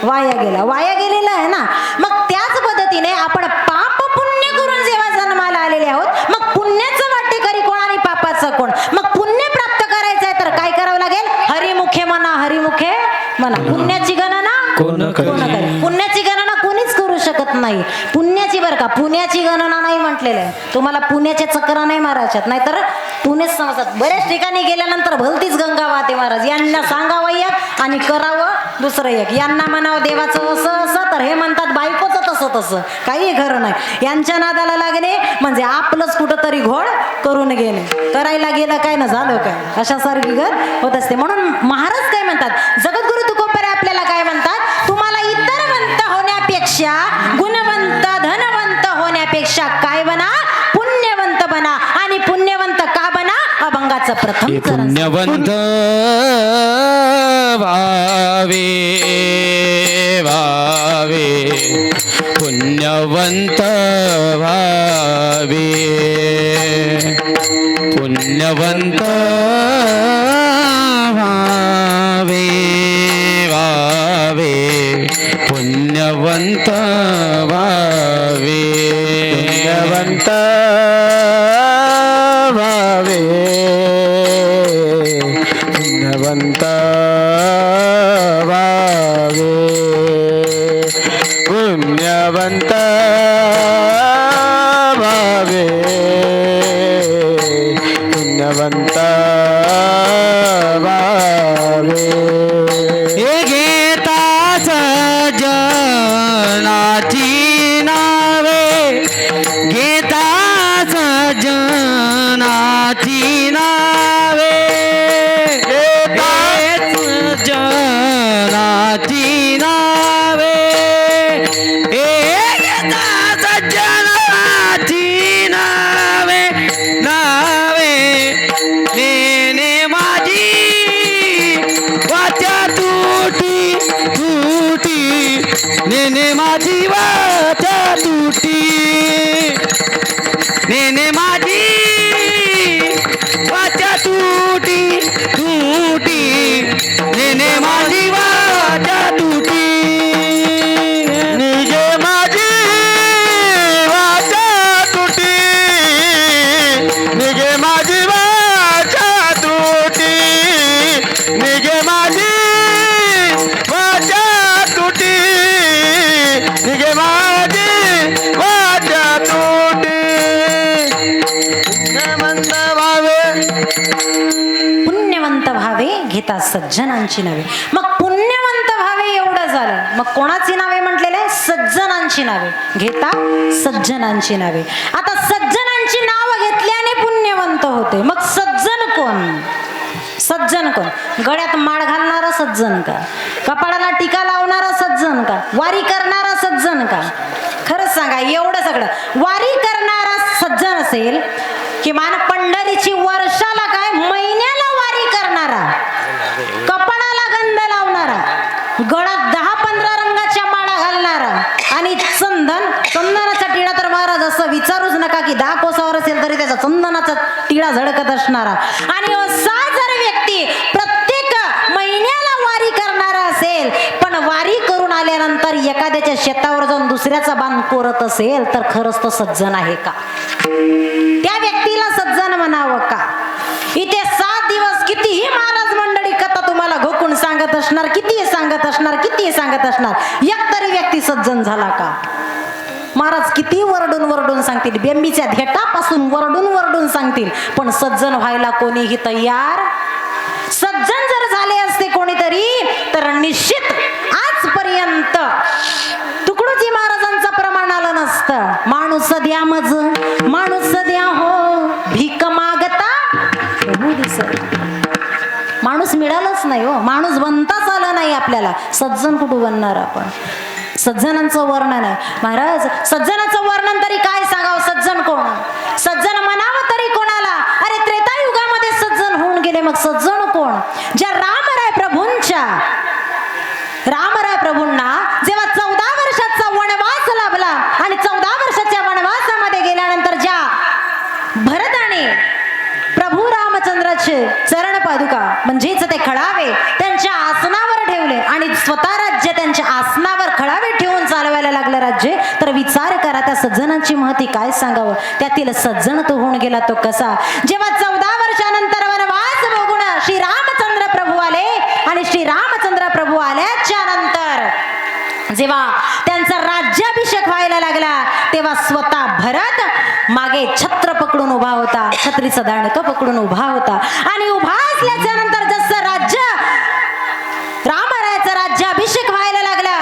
वाया गेलेला आहे ना. मग त्याच पद्धतीने आपण पाप पुण्य करून जेव्हा जन्माला आलेले आहोत, मग पुण्याचं वाटेकरी कोण आणि पापाचं कोण? मग पुण्य प्राप्त करायचं आहे तर काय करावं लागेल? हरिमुखे म्हणा, हरिमुखे म्हणा. पुण्याची गणना कोण करेल? पुण्याची गणना कोणीच करू शकत नाही. पुण्याची बरं का, पुण्याची गणना नाही म्हटलेलं आहे. तुम्हाला पुण्याच्या चक्रा नाही मारायच्यात, नाहीतर पुणेच समजतात. बऱ्याच ठिकाणी गेल्यानंतर भलतीच गंगा वाहते महाराज. यांना सांगावं एक आणि करावं दुसरं एक. यांना म्हणावं देवाचं असं तर हे म्हणतात बायकोचं तसं. काही खरं नाही. यांच्या नादाला लागणे म्हणजे आपलंच कुठंतरी घोड करून घेणे. करायला गेलं काय ना झालं काय, अशासारखी घर होत असते. म्हणून महाराज काय म्हणतात? जगद्गुरु तुकोबराय आपल्याला काय म्हणतात? तुम्हाला इतरवंत होण्यापेक्षा, गुणवंत धनवंत होण्यापेक्षा काय बना? पुण्यवंत बना. आणि पुण्यवंत का बना? अभंगाचं प्रथम पुण्यवंत भावे पुण्यवंत भावे पुण्यवंत भावे पुण्यवंत व्हावे पुण्यवंत व्हावे पुण्यवंत व्हावे पुण्यवंत व्हावे पुण्यवंत व्हावे हे घेता सज्जनाची नावे घेता सज्जनाची नावे घेता सज्जनाची नावे हे घेता सज्जनाची नावे नावे नेने माझी वाचा तुटी तुटी नेने माझी वाचा तुटी नेने माझी वाचा तुटी तुटी नेने माझी वाचा तुटी निजे माझी वाचा तुटी निजे माझी वाचा तुटी निजे माझी वाचा तुटी निजे माझी वाचा तुटी पुण्यवंत व्हावे पुण्यवंत व्हावे घेता सज्जनांची नावे. मग पुण्यवंत व्हावे एवढं झालं, मग कोणाची नावे म्हटलेले? सज्जनांची नावे. घेता सज्जनांची नावे. आता सज्जनांची नाव घेतल्याने पुण्यवंत होते. मग सज्जन कोण? सज्जन कोण? गळ्यात माळ घालणारा सज्जन का? कपाळाला टीका लावणारा सज्जन का? वारी करणारा सज्जन का? खरंच सांगा, एवढं सगळं वारी करणारा सज्जन असेल, किमान पंढरीची वर्षाला काय महिन्याला वारी करणारा, कपाळाला गंध लावणारा, गळ्यात 10-15 रंगाच्या माळा घालणारा आणि चंदनाचा टिळा तर महाराज असं विचारूच नका की 10 कोसावर असेल तरी त्याचा चंदनाचा टिळा झळकत असणारा. आणि असा जर व्यक्ती प्रत्येक महिन्याला वारी करणारा असेल, पण वारी करून आल्यानंतर एखाद्याच्या शेतावर जाऊन दुसऱ्याचा बांध कोरत असेल, तर खरंच तो सज्जन आहे का? त्या व्यक्तीला सज्जन म्हणावं का? इथे 7 दिवस कितीही महाराज मंडळी कथा तुम्हाला घोकून सांगत असणार, कितीही सांगत असणार, कितीही सांगत असणार, एक तरी व्यक्ती सज्जन झाला का? महाराज किती वरडून सांगतील, बेंबीच्या धेटापासून वरडून सांगतील, पण सज्जन व्हायला कोणीही तयार. सज्जन जर झाले असते कोणीतरी, तर निश्चित आजपर्यंत तुकडोजी महाराजांचं प्रमाण आलं नसतं. माणूस द्या मज माणूस द्या हो, भीक मागता प्रभू दिसत. माणूस मिळालंच नाही हो, माणूस बनताच आला नाही आपल्याला. सज्जन कुठं बनणार आपण? सज्जनांचं वर्णन आहे महाराज. सज्जनाचं वर्णन तरी काय सांगावं? सज्जन कोण? सज्जन म्हणावं तरी कोणाला? अरे त्रेतायुगामध्ये सज्जन होऊन गेले, मग सज्जन कोण? ज्या रामराय प्रभूंना जेव्हा 14 वर्षाचा वनवास लाभला आणि 14 वर्षाच्या वनवासामध्ये गेल्यानंतर ज्या भरताने प्रभू रामचंद्राचे चरण पादुका म्हणजेच ते खळावे त्यांच्या आसनावर ठेवले आणि स्वतः राज्य त्यांच्या आसनावर खळावे ठेवून चालवायला लागलं राज्य, तर विचार करा त्या सज्जनांची महती काय सांगावं. त्यातील सज्जन तो होऊन गेला तो कसा? जेव्हा 14 वर्षानंतर वनवास बघून श्री रामचंद्र प्रभू आले आणि श्री रामचंद्र प्रभू आल्याच्या नंतर जेव्हा त्यांचा राज्याभिषेक व्हायला लागला, तेव्हा स्वतः भरत मागे छत्र पकडून उभा होता, छत्रीचं दांडकं पकडून उभा होता. आणि उभा असल्याच्या नंतर जसं रामरायाचा राज्याभिषेक व्हायला लागला,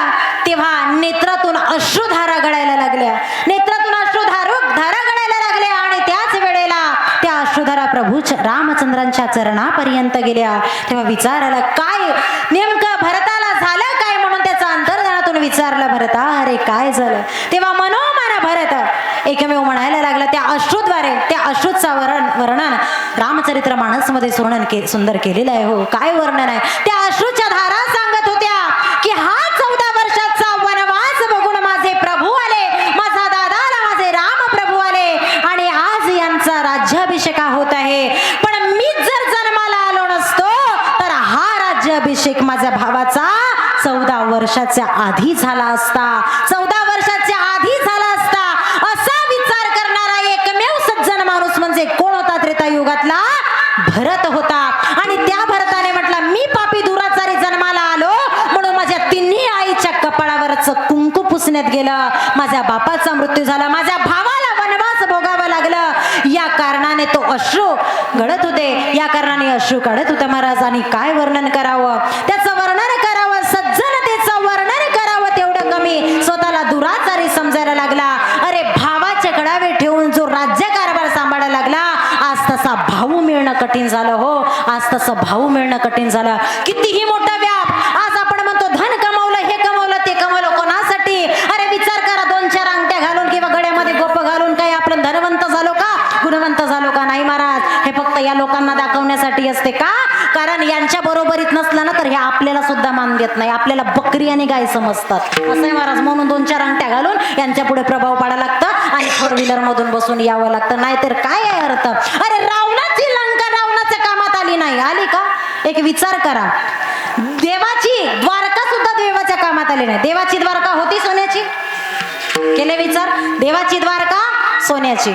तेव्हा नेत्रातून अश्रुधारा गळायला लागल्या, नेत्रातून धारा गळायला लागल्या. आणि त्याच वेळेला त्या अश्रुधारा प्रभू रामचंद्रांच्या चरणापर्यंत गेल्या. तेव्हा विचारायला काय नेमकं भरताला झालं काय, म्हणून त्याचा अंतर्ज्ञानातून विचारलं, भरता अरे काय झालं? तेव्हा मनोमन भरत एकमेव म्हणायला लागला. त्या अश्रूद्वारे त्या अश्रूचा वर्णन रामचरित्र मानसमध्ये सुंदर केलेलं आहे. हो, काय वर्णन आहे? त्या अश्रूच्या धारा सांगत होत्या की हा 14 वर्षाचा वनवास बघून माझे प्रभू आले, माझा दादाला माझे राम प्रभू आले आणि आज यांचा राज्याभिषेक होत आहे. पण मी जर जन्माला आलो नसतो तर हा राज्याभिषेक माझ्या भावाचा 14 वर्ष वर्षाच्या आधी झाला असता, 14 वर्षाच्या आधी झाला असता, असा विचार करणारा एकमेव सज्जन माणूस म्हणजे कोण होता त्रेतायुगातला? भरत होता. आणि त्या भरताने म्हटला, मी पापी दुराचारी जन्माला आलो म्हणून माझ्या तिन्ही आईच्या कपाळावरच कुंकू पुसण्यात गेलं, माझ्या बापाचा मृत्यू झाला, माझ्या भावाला वनवास भोगावं लागलं. या कारणाने तो अश्रू गळत होते, या कारणाने अश्रू काढत होता महाराज. आणि काय वर्णन करावं, त्याचं वर्णन करावं, सज्जनतेचं वर्णन करावं तेवढं कमी. स्वतःला दुराचारी समजायला लागला. अरे भावाचे कडावे ठेवून जो राज्यकारभार सांभाळायला लागला, आज तसा भाऊ मिळणं कठीण झालं. हो, आज तसं भाऊ मिळणं कठीण झालं. कितीही मोठा व्याप, आज आपण म्हणतो धन कमवलं, हे कमवलं, ते कमवलं, कोणासाठी? अरे विचार करा, 2-4 अंगठ्या घालून किंवा गळ्यामध्ये गोप घालून काही आपण धनवंत झालो का, गुणवंत झालो का? नाही महाराज, हे फक्त या लोकांना दाखवण्यासाठी असते. का? कारण यांच्या बरोबरीत नसलं ना तर हे आपल्याला सुद्धा मान देत नाही, आपल्याला बकरी आणि गाय समजतात. असं आहे महाराज. म्हणून 2-4 अंगठ्या घालून यांच्या पुढे प्रभाव पाडायला लागतं आणि 4 व्हीलर मधून बसून यावं लागतं. नाहीतर काय आहे अर्थ? अरे रावणाची लंका रावणाच्या कामात आली नाही, आली का? एक विचार करा, देवाची द्वारका सुद्धा देवाच्या कामात आली नाही. देवाची द्वारका होती सोन्याची, केले विचार? देवाची द्वारका सोन्याची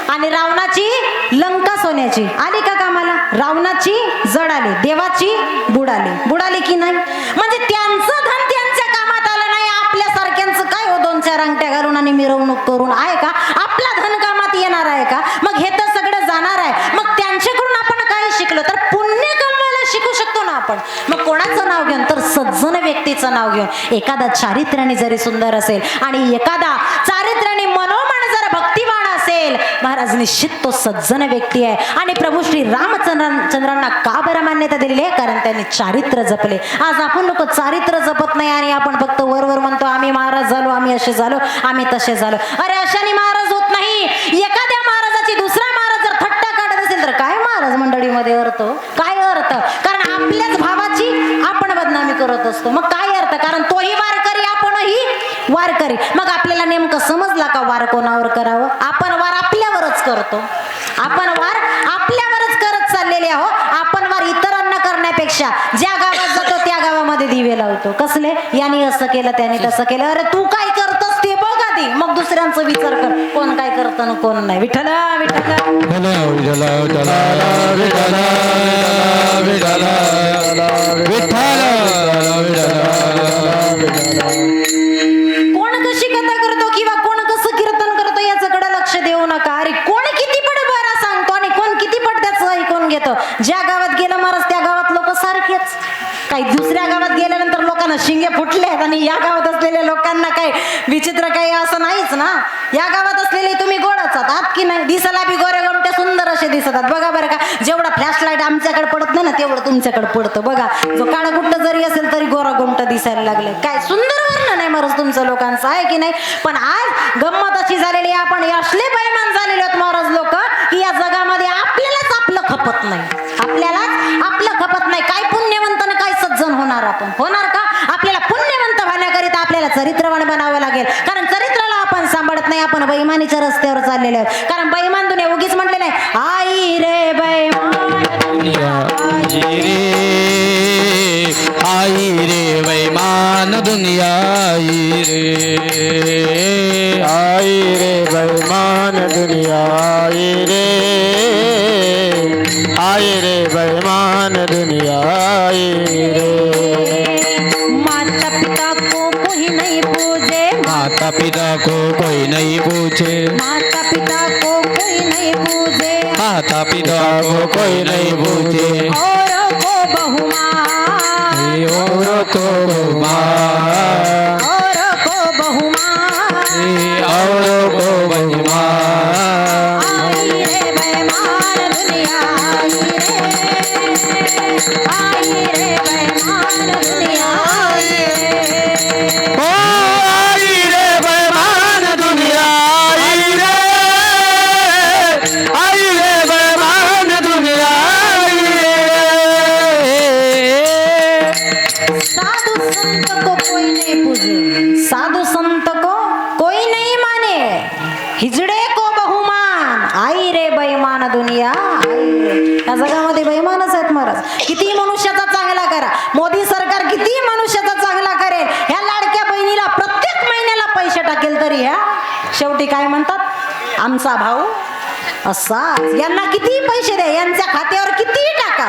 आणि रावणाची लंका सोन्याची, आली का कामाला? रावणाची जड आली, देवाची बुडाली. बुडाली की नाही? म्हणजे त्यांचं धन त्यांच्या कामात आलं नाही. आपल्यासारख्यांचं काय हो, 2-4 अंगठ्या घालून आणि मिरवणूक करून आहे का? आपला धन कामात येणार आहे का? मग हे तर सगळं जाणार आहे. मग त्यांच्याकडून आपण काय शिकलो? तर पुण्य कमवायला शिकू शकतो ना आपण. मग कोणाचं नाव घेऊन? तर सज्जन व्यक्तीचं नाव घेऊन. एखादा चारित्र्याने जरी सुंदर असेल आणि एखादा चारित्र्याने मनोमन जर भक्तिवान असेल, महाराज निश्चित तो सज्जन व्यक्ती आहे. आणि प्रभू श्री रामचंद्रांना का बरं मान्यता दिलेली आहे? कारण त्यांनी चारित्र्य जपले. आज आपण लोक चारित्र्य जपत नाही आणि आपण फक्त वरवर म्हणतो आम्ही महाराज झालो, आम्ही असे झालो, आम्ही तसे झालो. अरे अशाने महाराज होत नाही. एखाद्या महाराजाची दुसरा महाराज जर थट्टा काढत असेल तर काय महाराज मंडळीमध्ये अर्थ? काय अर्थ? कारण आपल्याच भावाची आपण बदनामी करत असतो. मग काय अर्थ? कारण तोही वारकरी, आपणही वारकरी. मग आपल्याला नेमकं समजला का वार कोणावर करावं? आपण वार आपल्यावरच करतो. आपण वार आपल्यावरच करत चाललेले आहो. आपण वार इतरांना करण्यापेक्षा ज्या गावात जातो त्या गावामध्ये दिवे लावतो. कसले? यांनी असं केलं, त्याने तसं केलं. अरे तू काय करतोस ते बघ आधी, मग दुसऱ्यांचा विचार कर, कोण काय करतं ना कोण नाही. विठ्ठल विठ्ठल कोण कशी कथा करतो किंवा कोण कसं कीर्तन करतो याच्याकडे लक्ष देऊ नका. अरे कोण किती पट बरा सांगतो आणि कोण किती पट त्याचं ऐकून घेतो. ज्या गावात गेलं महाराज त्या गावात लोक सारखेच. काही दुसऱ्या गावात गेल्यानंतर लोकांना शिंगे फुटले आणि या गावात असलेल्या लोकांना काही विचित्र काही असं नाहीच ना. या गावात असलेले तुम्ही गोडच आहात की नाही? दिसायला बी गोरे गोमटे सुंदर असे दिसतात. बघा बरं का, जेवढा फ्लॅश लाईट आमच्याकडे पडत नाही ना तेवढं तुमच्याकडे पडतं. बघा, जो काळा गुट्ट जरी असेल तरी गोरा गोमट दिसायला लागले. काय सुंदर वर्णन आहे महाराज तुमचं लोकांचं, आहे की नाही? पण आज गंमत अशी झालेली, आपण असले बैमान झालेले आहोत महाराज लोक की या जगामध्ये आपल्यालाच आपलं खपत नाही. आपल्यालाच आपलं खपत नाही. काय पुण्यवंत आणि काय सज्जन होणार आपण? होणार का? आपल्याला पुण्यवंत होण्याकरिता आपल्याला चरित्रवान बनावं लागेल. कारण चरित्राला आपण सांभाळत नाही, आपण बैमानीच्या रस्त्यावर चाललेले आहोत. कारण बैमान दुनिया उगीच म्हटले नाही, आई रे बैमान दुनिया, आई रे बैमान दुनिया, आई रे बैमान दुनिया, आई रे बैमान दुनिया, माता पिता को कोई नहीं पूजे, माता पिता को कोई नहीं पूछे, माता पिता को कोई नहीं पूजे, माता पिता को कोई नहीं पूछे, औरों को बहुमान, औरों को बहुमान, औरों को बहुमान, औरों को बहुमान, आई रे बैमान दुनिया, आई रे बैमान दुनिया, ओ आई रे बैमान दुनिया, आई रे बैमान दुनिया, साधु संत को कोई नहीं पूजे, साधु संत को कोई नहीं माने, हिजड़े को बहुमान, आई रे बैमान दुनिया, आई रे. या जगामध्ये बैमानच आहेत महाराज. किती मनुष्याचा चांगला करा, मोदी सरकार किती मनुष्याचा चांगला करेल, ह्या शेवटी काय म्हणतात, आमचा भाऊ असा, यांना किती पैसे द्या, यांच्या खात्यावर किती टाका,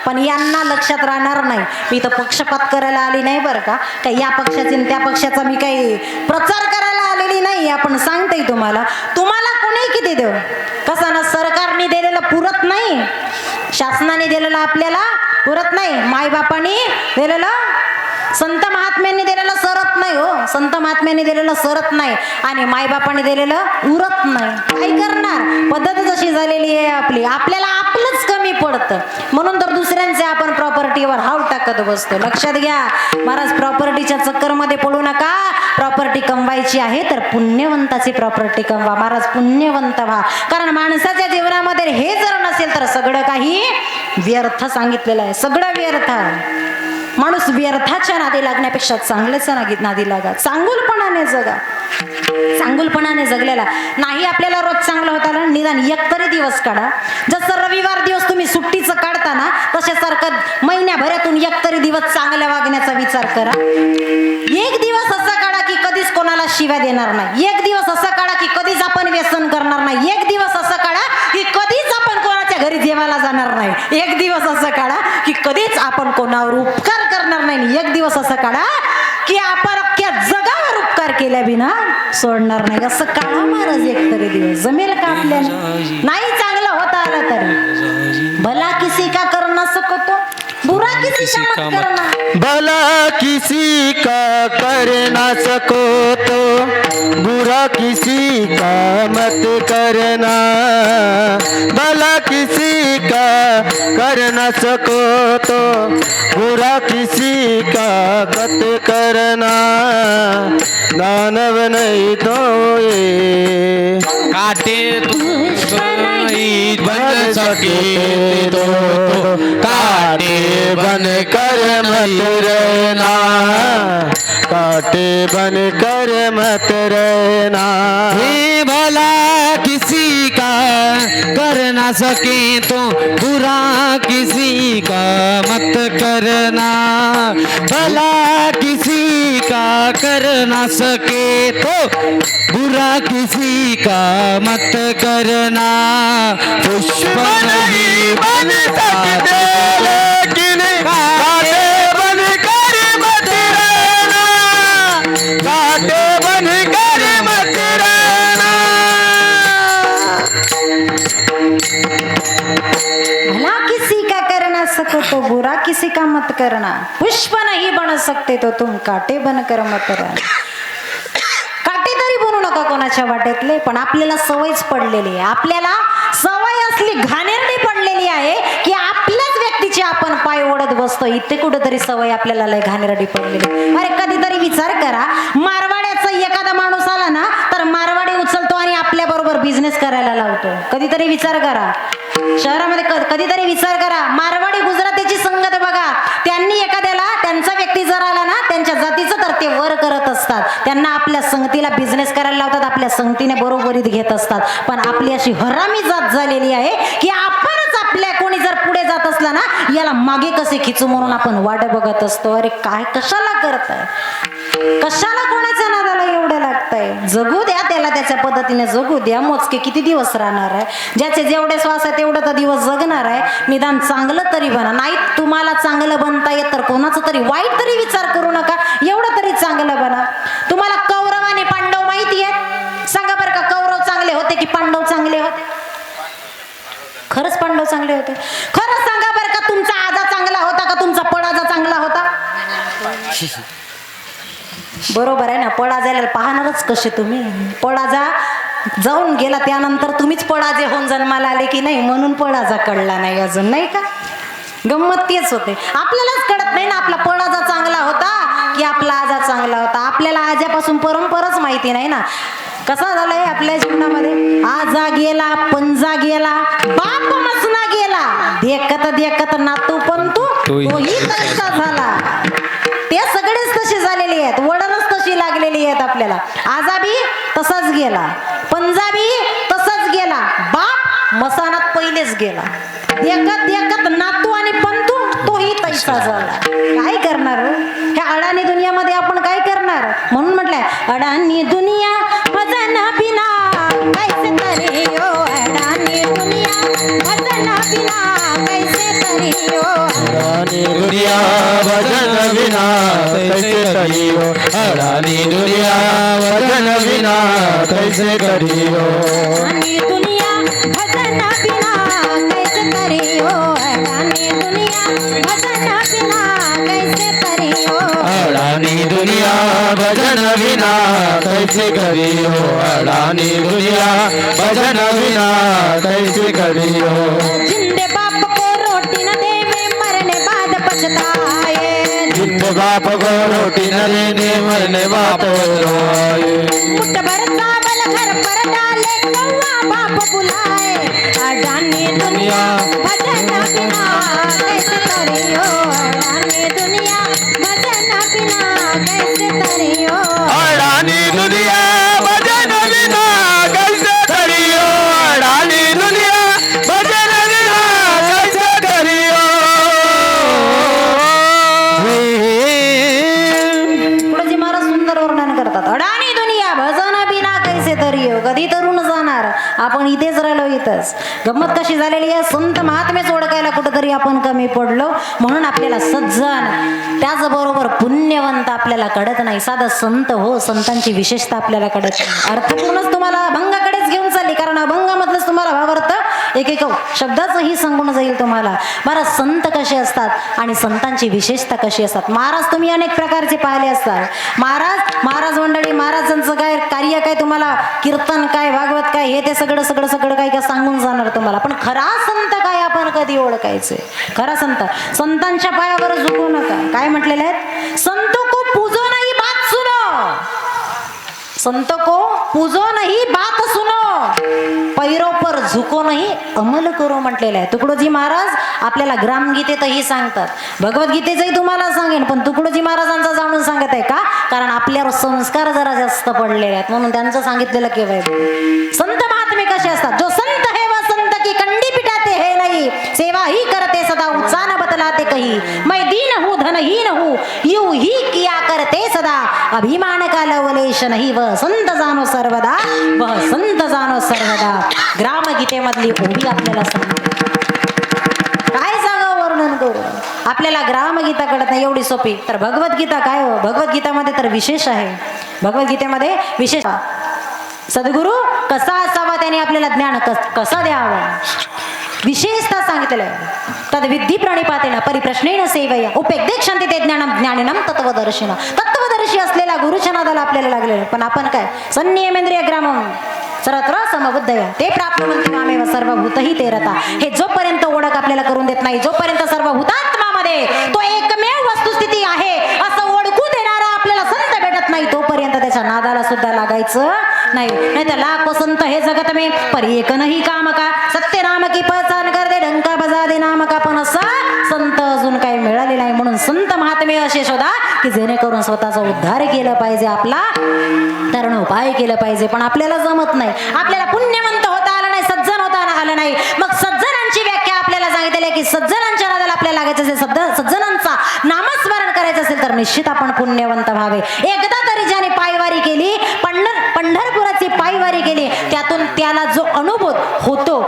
पण यांना लक्षात राहणार नाही. मी तर पक्षपात करायला आली नाही बरं का, काही या पक्षाचे आणि त्या पक्षाचा मी काही प्रचार करायला आलेली नाही. आपण सांगते तुम्हाला कोणी किती देऊ, कसं ना, सरकारने दिलेलं पुरत नाही, शासनाने दिलेलं आपल्याला पुरत नाही, मायबापाने दिलेलं, संत महात्म्यांनी दिलेलं सरत नाही हो, संत महात्म्यांनी दिलेलं सरत नाही आणि मायबापाने दिलेलं उरत नाही. काय करणार, पद्धत जशी झालेली आहे आपली, आपल्याला आपलंच कमी पडतं, म्हणून तर दुसऱ्यांचे आपण प्रॉपर्टीवर हाव टाकत बसतो. लक्षात घ्या महाराज, प्रॉपर्टीच्या चक्करमध्ये पडू नका. प्रॉपर्टी कमवायची आहे तर पुण्यवंताची प्रॉपर्टी कमवा महाराज, पुण्यवंत व्हा. कारण माणसाच्या जीवनामध्ये हे जर नसेल तर सगळं काही व्यर्थ सांगितलेलं आहे, सगळं व्यर्थ. माणूस व्यर्थाच्या नादी लागण्यापेक्षा चांगल्याच्या नादी लागा, चांगुलपणाने जगा. चांगुलपणाने जगलेला नाही आपल्याला रोज चांगलं होता, निदान एक तरी दिवस काढा. जसं रविवार दिवस तुम्ही सुट्टीचं काढता ना, तशासारखं महिन्याभरातून एक तरी दिवस चांगल्या वागण्याचा विचार करा. एक दिवस असा काढा की कधीच कोणाला शिव्या देणार नाही, एक दिवस असा काढा की कधीच आपण व्यसन करणार नाही, एक दिवस असा काढा की कधीच आपण कोणाच्या घरी जेवायला जाणार नाही, एक दिवस असं काढा की कधीच आपण कोणावर उपकार करणार नाही, एक दिवस असं काढा की आपण अख्ख्या जगावर उपकार केल्या बिना सोडणार नाही. असं काढा महाराज एक तरी दिवस, जमेल का आपल्याला? नाही चांगलं होता आलं तरी, भला किसी का कर ना सको बुरा किसी का मत करना, भला किसी का कर ना सको तो बुरा किसी का मत करना, भला किसी का कर ना सको तो बुरा किसी का मत करना, दानव नहीं तो ये काटे बन सके तो काटे बन कर मत रहना, काटे बन कर मत रहना। हे भला किसी का कर ना सके तो बुरा किसी का मत करना, भला किसी का कर ना सके तो बुरा किसी का मत करना। पुष्प नहीं बन सकते लेकिन कांटे बन कर मत रहना, कांटे बन कर मत रहना। भला किसी का कर ना सको तो बुरा किसी का मत करना, पुष्प नहीं बन सकते तो तुम काटे बनकर मत रहना. काटे तरी बनू नका कोणाच्या वाटेतले, पण आपल्याला सवयच पडलेली आहे, आपल्याला सवय असली घाणेरडी पडलेली आहे की आपल्याच व्यक्तीचे आपण पाय ओढत बसतो. इथे कुठेतरी सवय आपल्याला लय घाणेरडी पडलेली. अरे कधीतरी विचार करा, मारवाड्याचा एखादा माणूस आला ना तर मारवाडी उचलतो आणि आपल्या बरोबर बिझनेस करायला लावतो. कधीतरी विचार करा, शहरामध्ये कधीतरी विचार करा, मारवाडी गुजरातीची संगत बघा, त्यांनी एखाद्याला त्यांचा व्यक्ती जर आला ना त्यांच्या जातीचं तर ते वर करत असतात, त्यांना आपल्या संगतीला बिझनेस करायला लावतात, आपल्या संगतीने बरोबरीत घेत असतात. पण आपली अशी हरामी जात झालेली आहे की आपणच आपल्या कोणी जर पुढे जात असला ना याला मागे कसे खिचू म्हणून आपण वाट बघत असतो. अरे काय कशाला करताय, कशाला कोणाच्या नादाला एवढं लागतंय? जगू द्या त्याला, त्याच्या पद्धतीने जगू द्या. मोजके किती दिवस राहणार आहे, ज्याचे जेवढे श्वास आहे तेवढं तर दिवस जगणार आहे. निदान चांगलं तरी बना, नाही तुम्हाला चांगलं बनता येत तर कोणाचं तरी वाईट तरी विचार करू नका, एवढं तरी चांगलं बना. तुम्हाला कौरव आणि पांडव माहिती आहे? सांगा बरं का, कौरव चांगले होते की पांडव चांगले होते? खरंच पांडव चांगले होते? खरंच सांगा बरं का, तुमचा आजा चांगला होता का तुमचा पडाजा चांगला होता? बरोबर आहे ना, पडाजाला पाहणारच कसे तुम्ही. पडाजा जाऊन गेला त्यानंतर तुम्हीच पडाजे होऊन जन्माला आले की नाही, म्हणून पडाजा कळला नाही अजून, नाही का? गंमत तेच होते, आपल्यालाच कळत नाही ना आपला पडाजा चांगला होता की आपला आजा चांगला होता. आपल्याला आजापासून परंपराच माहिती नाही ना. कसा झालाय आपल्या जीवनामध्ये, आजा गेला, पंजा गेला, बाप मसना गेला, देखत देखत नातू पण तोही तसा झाला. ते सगळेच तसे झालेले आहेत, वडणच तशी लागलेली आहेत आपल्याला. आजाबी तसाच गेला, पंजाबी तसाच गेला, बाप मसानात पहिलेच गेला, देखत देखत नातू आणि पंतू तोही तैसा झाला. काय करणार ह्या अडाणी दुनियामध्ये आपण, काय करणार? म्हणून म्हटलंय अडाणी दुनिया वजन बिन दुनिया भजन विना कैसे करियो अडानी दुनिया भजन विना कैसे करियो अडानी दुनिया भजन बिना कैसे करियो अडानी दुनिया भजन बिना कैसे करियो अडानी दुनिया भजन विना कैसे करियो अडानी दुनिया भजन विना कैसे करियो जिंदे बाप को रोटी न देवे मरने बाद पछताए जिंदे बाप को रोटी न देने मरने बाप रोए मुट्ठ भर चावल घर पर डाले कौवा बाप बुलाए अडानी दुनिया भजन बिना कैसे करियो अडानी दुनिया भजन बिना कैसे करियो अडानी दुनिया भजन विना कैसे करियो अडानी दुनिया भजन विना कैसे करियो पुढे महाराज सुंदर वर्णन करतात अडानी दुनिया भजन बिना कैसे तरियो कधी तरुण जाणार आपण इथेच राहिलो इथंच गंमत कशी झालेली आहे संत महात्मेच ओळखायला कुठेतरी आपण कमी पडलो म्हणून आपल्याला सज्जन त्याचबरोबर पुण्यवंत आपल्याला कळत नाही साधा संत हो संतांची विशेषता आपल्याला कळत नाही अर्थपूर्णच तुम्हाला अभंगाकडेच घेऊन चालली कारण अभंगामधलंच तुम्हाला भावार्थ एक शब्दाचंही सांगून जाईल तुम्हाला महाराज संत कसे असतात आणि संतांची विशेषता कशी असतात महाराज तुम्ही अनेक प्रकारचे पाहिले असतात महाराज मंडळी महाराजांचं काय कार्य काय तुम्हाला कीर्तन काय भागवत काय हे ते सगळं काय काय सांगून जाणार तुम्हाला पण खरा संत काय आपण कधी ओळखायचे खरा संतांच्या पायावर झुकू नका काय म्हटलेले आहेत संत को पूजो नाही बात सुनो संत को पूजो नाही बात सुनो पैरो पर झुको नाही अमल करो म्हटलेलं आहे तुकडोजी महाराज आपल्याला ग्रामगीतेतही सांगतात भगवद्गीतेचंही तुम्हाला सांगेन पण तुकडोजी महाराजांचा जाणून सांगत आहे का कारण आपल्यावर संस्कार जरा जास्त पडलेले आहेत म्हणून त्यांचं सांगितलेलं केव्हा संत महात्मे कसे असतात जो संत है वह संत की कंडी पिटाते है नहीं सेवा ही करते सदा उत्साह बतलाते कही मैं दीन हूँ धनहीन हूँ यूं ही किया करते सदा अभिमान का लवलेश नहीं वह संत जानो सर्वदा वह संत जानो सर्वदा ग्रामगीतेमधली ओवी आपल्याला सांगते काय सांगावं वर्णन करू आपल्याला ग्रामगीता कळत नाही एवढी सोपी तर भगवद्गीता काय हो भगवद्गीतामध्ये तर विशेष आहे भगवद्गीतेमध्ये विशेष सद्गुरु कसा असावा त्याने आपल्याला ज्ञान कसं द्यावं विशेषता सांगितलेलं आहे तद विद्धी प्रणिपातेन परिप्रश्नेन सेवया उपेक्षन्ति ते ज्ञानम ज्ञानिनम तत्वदर्शी असलेला गुरुच्या नादाला आपल्याला लागलेलं पण आपण काय संनियमेंद्रिय ग्रामम सर्वत्र समबुद्धया ते प्राप्नुवन्ति मामेव सर्वभूतहि ते रता हे जोपर्यंत ओळख आपल्याला करून देत नाही जोपर्यंत सर्वभूतात्मामध्ये तो एकमेव वस्तुस्थिती आहे असं ओळखू देणारा आपल्याला संत भेटत नाही तोपर्यंत त्याच्या नादाला सुद्धा लागायचं नाही तर लाखो संत हे जगत में पर एक नाही काम का सत्य नाम की पहचान कर दे डंका बजा दे नाम का पण असा संत अजून काही मिळाले नाही म्हणून संत महात्मे असे शोधा की जेणेकरून स्वतःचा उद्धार केला पाहिजे आपला तरण उपाय केलं पाहिजे पण आपल्याला जमत नाही आपल्याला पुण्यवंत होता आलं नाही सज्जन होता आलं नाही मग सज्जनांची व्याख्या आपल्याला सांगितली की सज्जनांच्या नादाला आपल्याला लागायचं असेल सज्जनांचा नामस्मरण करायचं असेल तर निश्चित आपण पुण्यवंत व्हावे एकदा तरी ज्याने पायवारी केली पंढरपुराची पायवारी केली त्यातून त्याला जो अनुभव होतो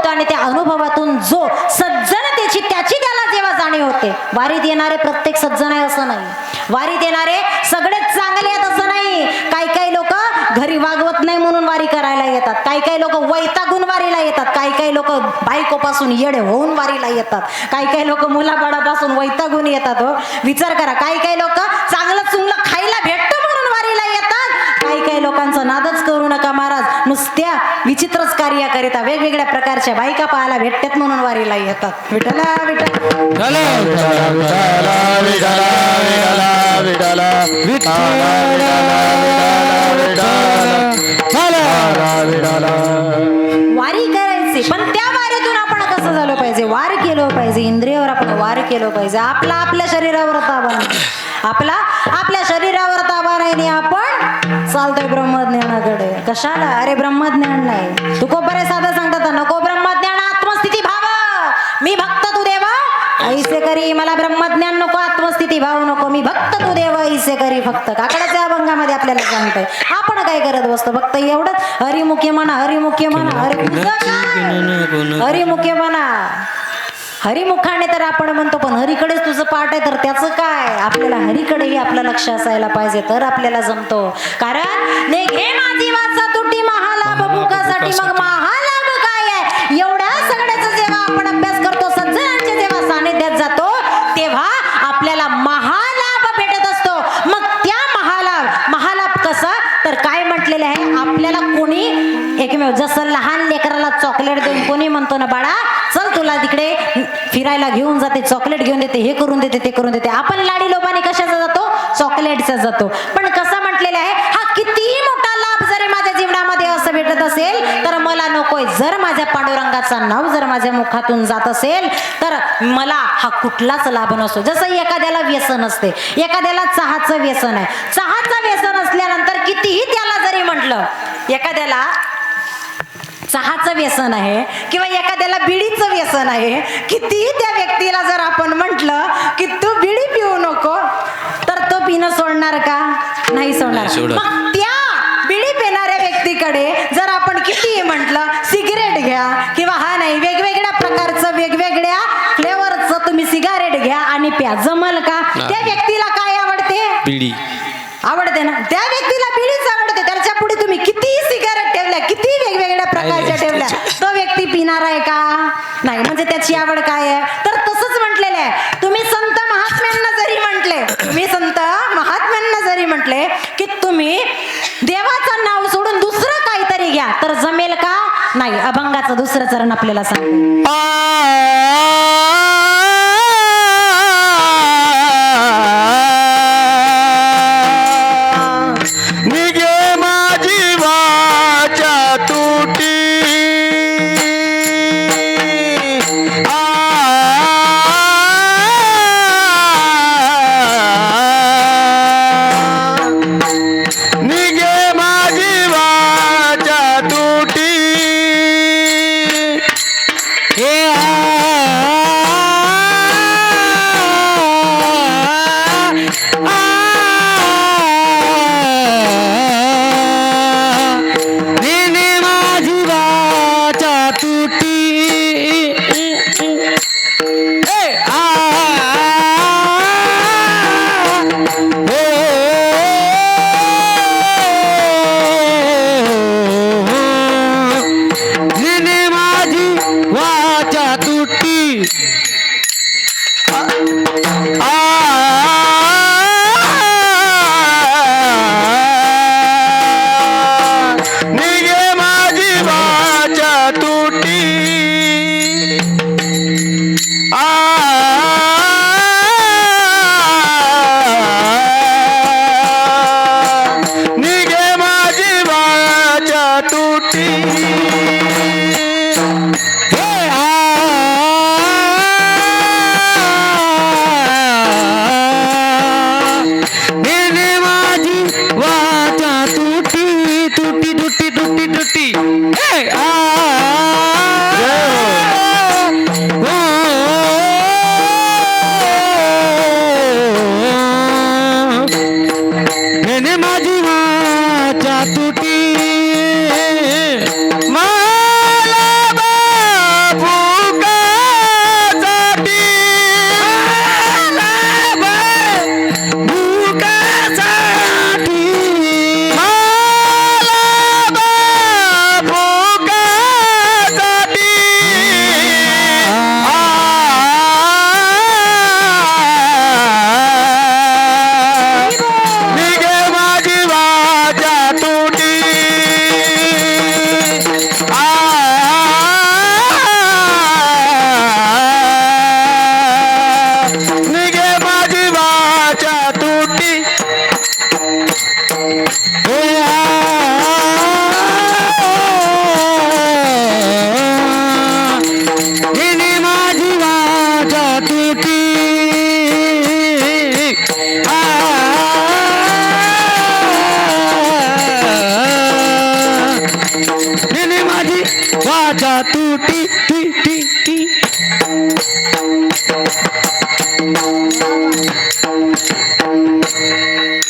आणि त्या अनुभवातून जो सज्जनतेची त्याची त्याला जेव्हा जाणीव होते वारीत येणारे प्रत्येक सज्जन आहे असं नाही वारीत येणारे सगळेच चांगले आहेत असं नाही काही लोक घरी वागवत नाही म्हणून वारी करायला येतात काही लोक वैतागून वारीला येतात काही लोक बायकोपासून येडे होऊन वारीला येतात काही लोक मुलाबाळापासून वैतागून येतात हो विचार करा काही लोक चांगलं चुंगलं खायला भेटतं म्हणून वारीला येतात काही लोकांचा नादच करू नका महाराज नुसत्या विचित्रच कार्य करिता वेगवेगळ्या प्रकारच्या बायका पाहायला भेटतात म्हणून वारीला येतात विठ्ठला वारी करायची पण त्या वारीतून आपण कसं झालं पाहिजे वार केलं पाहिजे इंद्रियावर आपण वार केलं पाहिजे आपल्या शरीरावर ताबा नाही आपल्या शरीरावर ताबा नाही आपण चालतोय ब्रह्मज्ञानाकडे कशाला अरे ब्रह्मज्ञान नाही तुको बरे साधा सांगतात नको ब्रह्मज्ञान आत्मस्थिती भाव मी भक्त तू देवा ऐसे करी मला ब्रह्मज्ञान नको आत्मस्थिती भाव नको मी भक्त तू देवा ऐसे करी फक्त काकडाच्या अभंगामध्ये आपल्याला सांगतोय आपण काय करत बसतो फक्त एवढंच हरिमुख्य म्हणा हरिमुख्य म्हणा हरिमुख्य म्हणा हरिमुखाने तर आपण म्हणतो, पण हरीकडेच तुझं पाठ आहे तर त्याचं काय? आपल्याला हरीकडेही आपलं लक्ष असायला पाहिजे तर आपल्याला जमतो. कारण नेघे माझी वाचा तुटी महालाभ मुखासाठी, मग महालाभ काय आहे? एवढ्या सगळ्याचा जेव्हा आपण अभ्यास करतो, सज्जनांच्या जेव्हा सानिध्यात जातो, तेव्हा आपल्याला महालाभ भेटत असतो. मग त्या महालाभ कसा? तर काय म्हटलेलं आहे आपल्याला? कोणी एकमेव जसं लहान लेकराला चॉकलेट देऊन कोणी म्हणतो ना, बाळा चल तुला तिकडे फिरायला घेऊन जाते, चॉकलेट घेऊन देते, हे करून देते, ते करून देते. आपण लाडी लोबाने कशाचा जातो? चॉकलेटचा जातो. पण कसं म्हटलेलं आहे, हा कितीही मोठा लाभ जरी माझ्या जीवनामध्ये असं भेटत असेल तर मला नकोय. जर माझ्या पांडुरंगाचा नाव जर माझ्या मुखातून जात असेल तर मला हा कुठलाच लाभ नसतो. जसं एखाद्याला व्यसन असते, एखाद्याला चहाचं व्यसन आहे. चहाचं व्यसन असल्यानंतर कितीही त्याला जरी म्हटलं, एखाद्याला चहाचं व्यसन आहे किंवा एखाद्याला बिडीचं व्यसन आहे, कितीही त्या व्यक्तीला जर आपण म्हटलं की तू बिडी पिऊ नको, तर तो पिणं सोडणार का? नाही सोडणार. मग त्या बिडी पिणाऱ्या व्यक्तीकडे जर आपण कितीही म्हटलं सिगरेट घ्या किंवा हा नाही वेगवेगळ्या प्रकारचं वेगवेगळ्या फ्लेवरचं तुम्ही सिगारेट घ्या आणि प्या, जमल का? त्या व्यक्तीला काय आवडते? बिडी आवडते ना. त्या व्यक्तीला बिडीच आवडते. त्याच्या पुढे तुम्ही कितीही सिगारेट ठेवल्या, किती वेगवेगळ्या प्रकारच्या ठेवल्या, तो व्यक्ती पिणार आहे का? नाही. म्हणजे त्याची आवड काय आहे? तर तसंच म्हटलेलं आहे. तुम्ही संत महात्म्यांना जरी म्हटले, की तुम्ही देवाचं नाव सोडून दुसरं काहीतरी घ्या, तर जमेल का? नाही. अभंगाचं दुसरं चरण आपल्याला सांगते.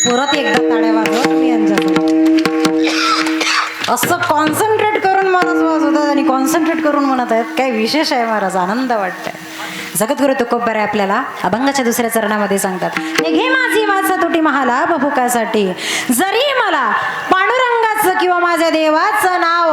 परत एकदा टाळ्या वाजवा तुम्ही यांच्यासाठी. असं कॉन्सन्ट्रेट करून म्हणत वाजवतात आणि कॉन्सन्ट्रेट करून म्हणत आहेत. काय विशेष आहे महाराज, आनंद वाटतंय. जगद्गुरु तुकोबराय आपल्याला अभंगाच्या दुसऱ्या चरणामध्ये सांगतात, घे माझी वाचा तुटी महालाभ भुकासाठी, जरी मला पांडुरंगाचं किंवा माझ्या देवाचं नाव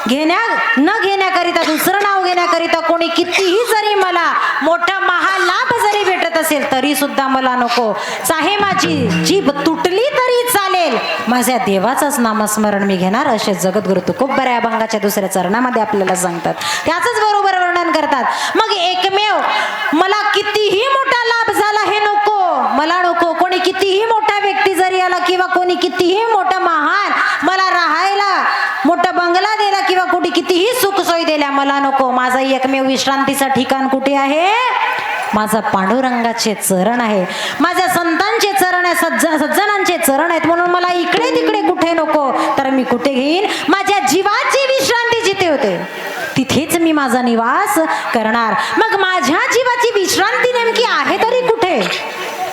घेण्याकरिता दुसरं नाव घेण्याकरिता कोणी कितीही जरी मला मोठा महालाभ जरी भेटत असेल तरी सुद्धा मला नको. चाहे माझी जीभ तुटली तरी चालेल, माझ्या देवाचंच नामस्मरण मी घेणार, असे जगद्गुरु तुकोबराय अभंगाच्या दुसऱ्या चरणामध्ये आपल्याला सांगतात. त्याचंच बरोबर वर्णन करतात. मग एकमेव मला कितीही मोठा लाभ झाला हे नको, मला नको. कोणी कितीही मोठा व्यक्ती जरी आला किंवा कोणी कितीही मोठा महान मला राहायला मोठा बंगला दिला किंवा कुठे कितीही सुखसोयी दिल्या, मला नको. माझा एकमेव विश्रांतीचा ठिकाण कुठे आहे? माझा पांडुरंगाचे चरण आहे, माझ्या संतांचे चरण आहे, सज्जनांचे चरण आहेत. म्हणून मला इकडे तिकडे कुठे नको, तर मी कुठे घेईन? माझ्या जीवाची विश्रांती जिथे होते तिथेच मी माझा निवास करणार. मग माझ्या जीवाची विश्रांती नेमकी आहे तरी कुठे?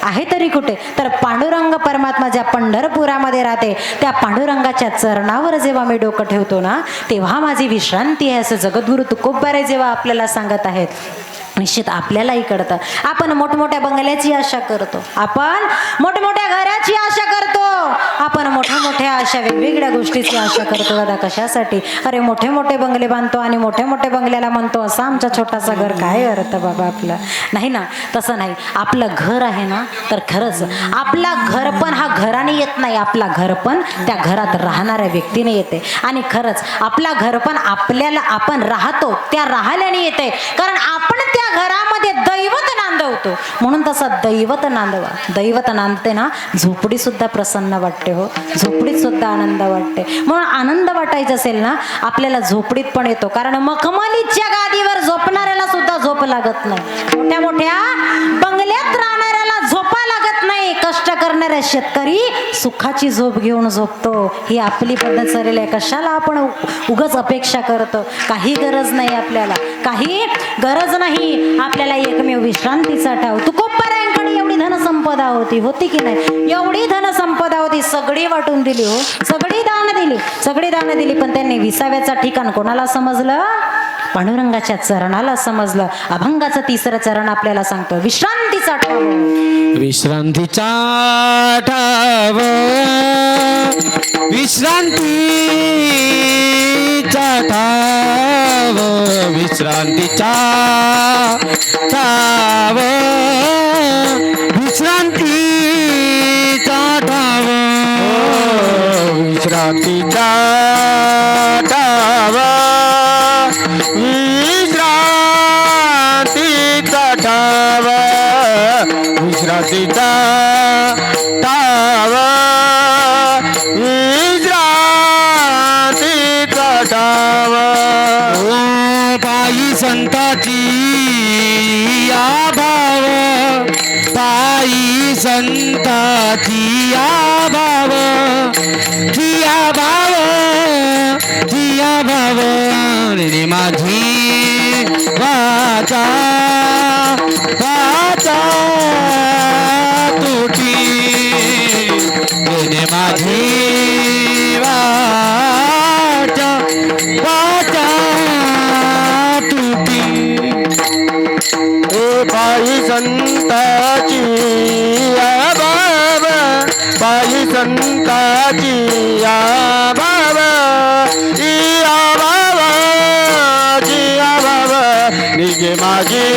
आहे तरी कुठे? तर पांडुरंग परमात्मा ज्या पंढरपुरामध्ये राहते त्या पांडुरंगाच्या चरणावर जेव्हा मी डोकं ठेवतो ना, तेव्हा माझी विश्रांती आहे, असं जगद्गुरु तुकोबराय जेव्हा आपल्याला सांगत आहेत. निश्चित आपल्यालाही कळतं. आपण मोठमोठ्या बंगल्याची आशा करतो, आपण मोठमोठ्या घराची आशा करतो, आपण मोठ्या मोठ्या अशा वेगवेगळ्या गोष्टीची आशा करतो. दादा कशासाठी? अरे मोठे मोठे बंगले बांधतो आणि मोठ्या मोठ्या बंगल्याला म्हणतो असा आमचा छोटासा घर. काय अर्थ बाबा आपला? नाही ना, तसं नाही. आपलं घर आहे ना, तर खरंच आपला घर पण हा घराने येत नाही, आपला घर पण त्या घरात राहणाऱ्या व्यक्तीने येते. आणि खरंच आपला घर पण आपल्याला आपण राहतो त्या राहिल्याने येते, कारण आपण त्या घरामध्ये दैवत नांदवतो. म्हणून तसा दैवत नांदवा. दैवत नांदते ना, झोपडी सुद्धा प्रसन्न वाटते हो, झोपडीत सुद्धा आनंद वाटते. म्हणून आनंद वाटायचा असेल ना, आपल्याला झोपडीत पण येतो, कारण मखमलीच्या गादीवर झोपणाऱ्याला सुद्धा झोप लागत नाही, मोठ्या मोठ्या बंगल्यात राहणाऱ्याला झोपा लागत नाही, कष्ट करणाऱ्या शेतकरी सुखाची झोप घेऊन झोपतो. ही आपली पद्धत चाललेली आहे. कशाला आपण उगाच अपेक्षा करतो? काही गरज नाही, आपल्याला काही गरज नाही. आपल्याला एकमेव विश्रांतीचा ठाव. तुकोबरायांकडे एवढी धनसंपदा होती की नाही? एवढी धनसंपदा होती, सगळी वाटून दिली हो, सगळी दान दिली. पण त्यांनी विसाव्याचा ठिकाण कोणाला समजलं? पांडुरंगाच्या चरणाला समजलं. अभंगाचं तिसरं चरण आपल्याला सांगतो, विश्रांतीचा ठाव. विश्रांतीचा ठाव, विश्रांतीचा ठाव, विश्रांतीचा ठाव, विश्रांतीचा ठाव, विश्रांतीचा ठाव, विश्रांतीचा ठाव, विश्रांतीचा ठाव, विश्रांतीचा ठाव. ओ पायी संताची आभाव, पायी संताची आभाव, जिया भाव, जिया भाव, रे माझी वाचा वाचा तुटी, रे माझी वाचा वाचा तुटी. ए बाई संताची आबाब, बाई संताची आबाब, जी आबाब, जी आबाब, निघे माझी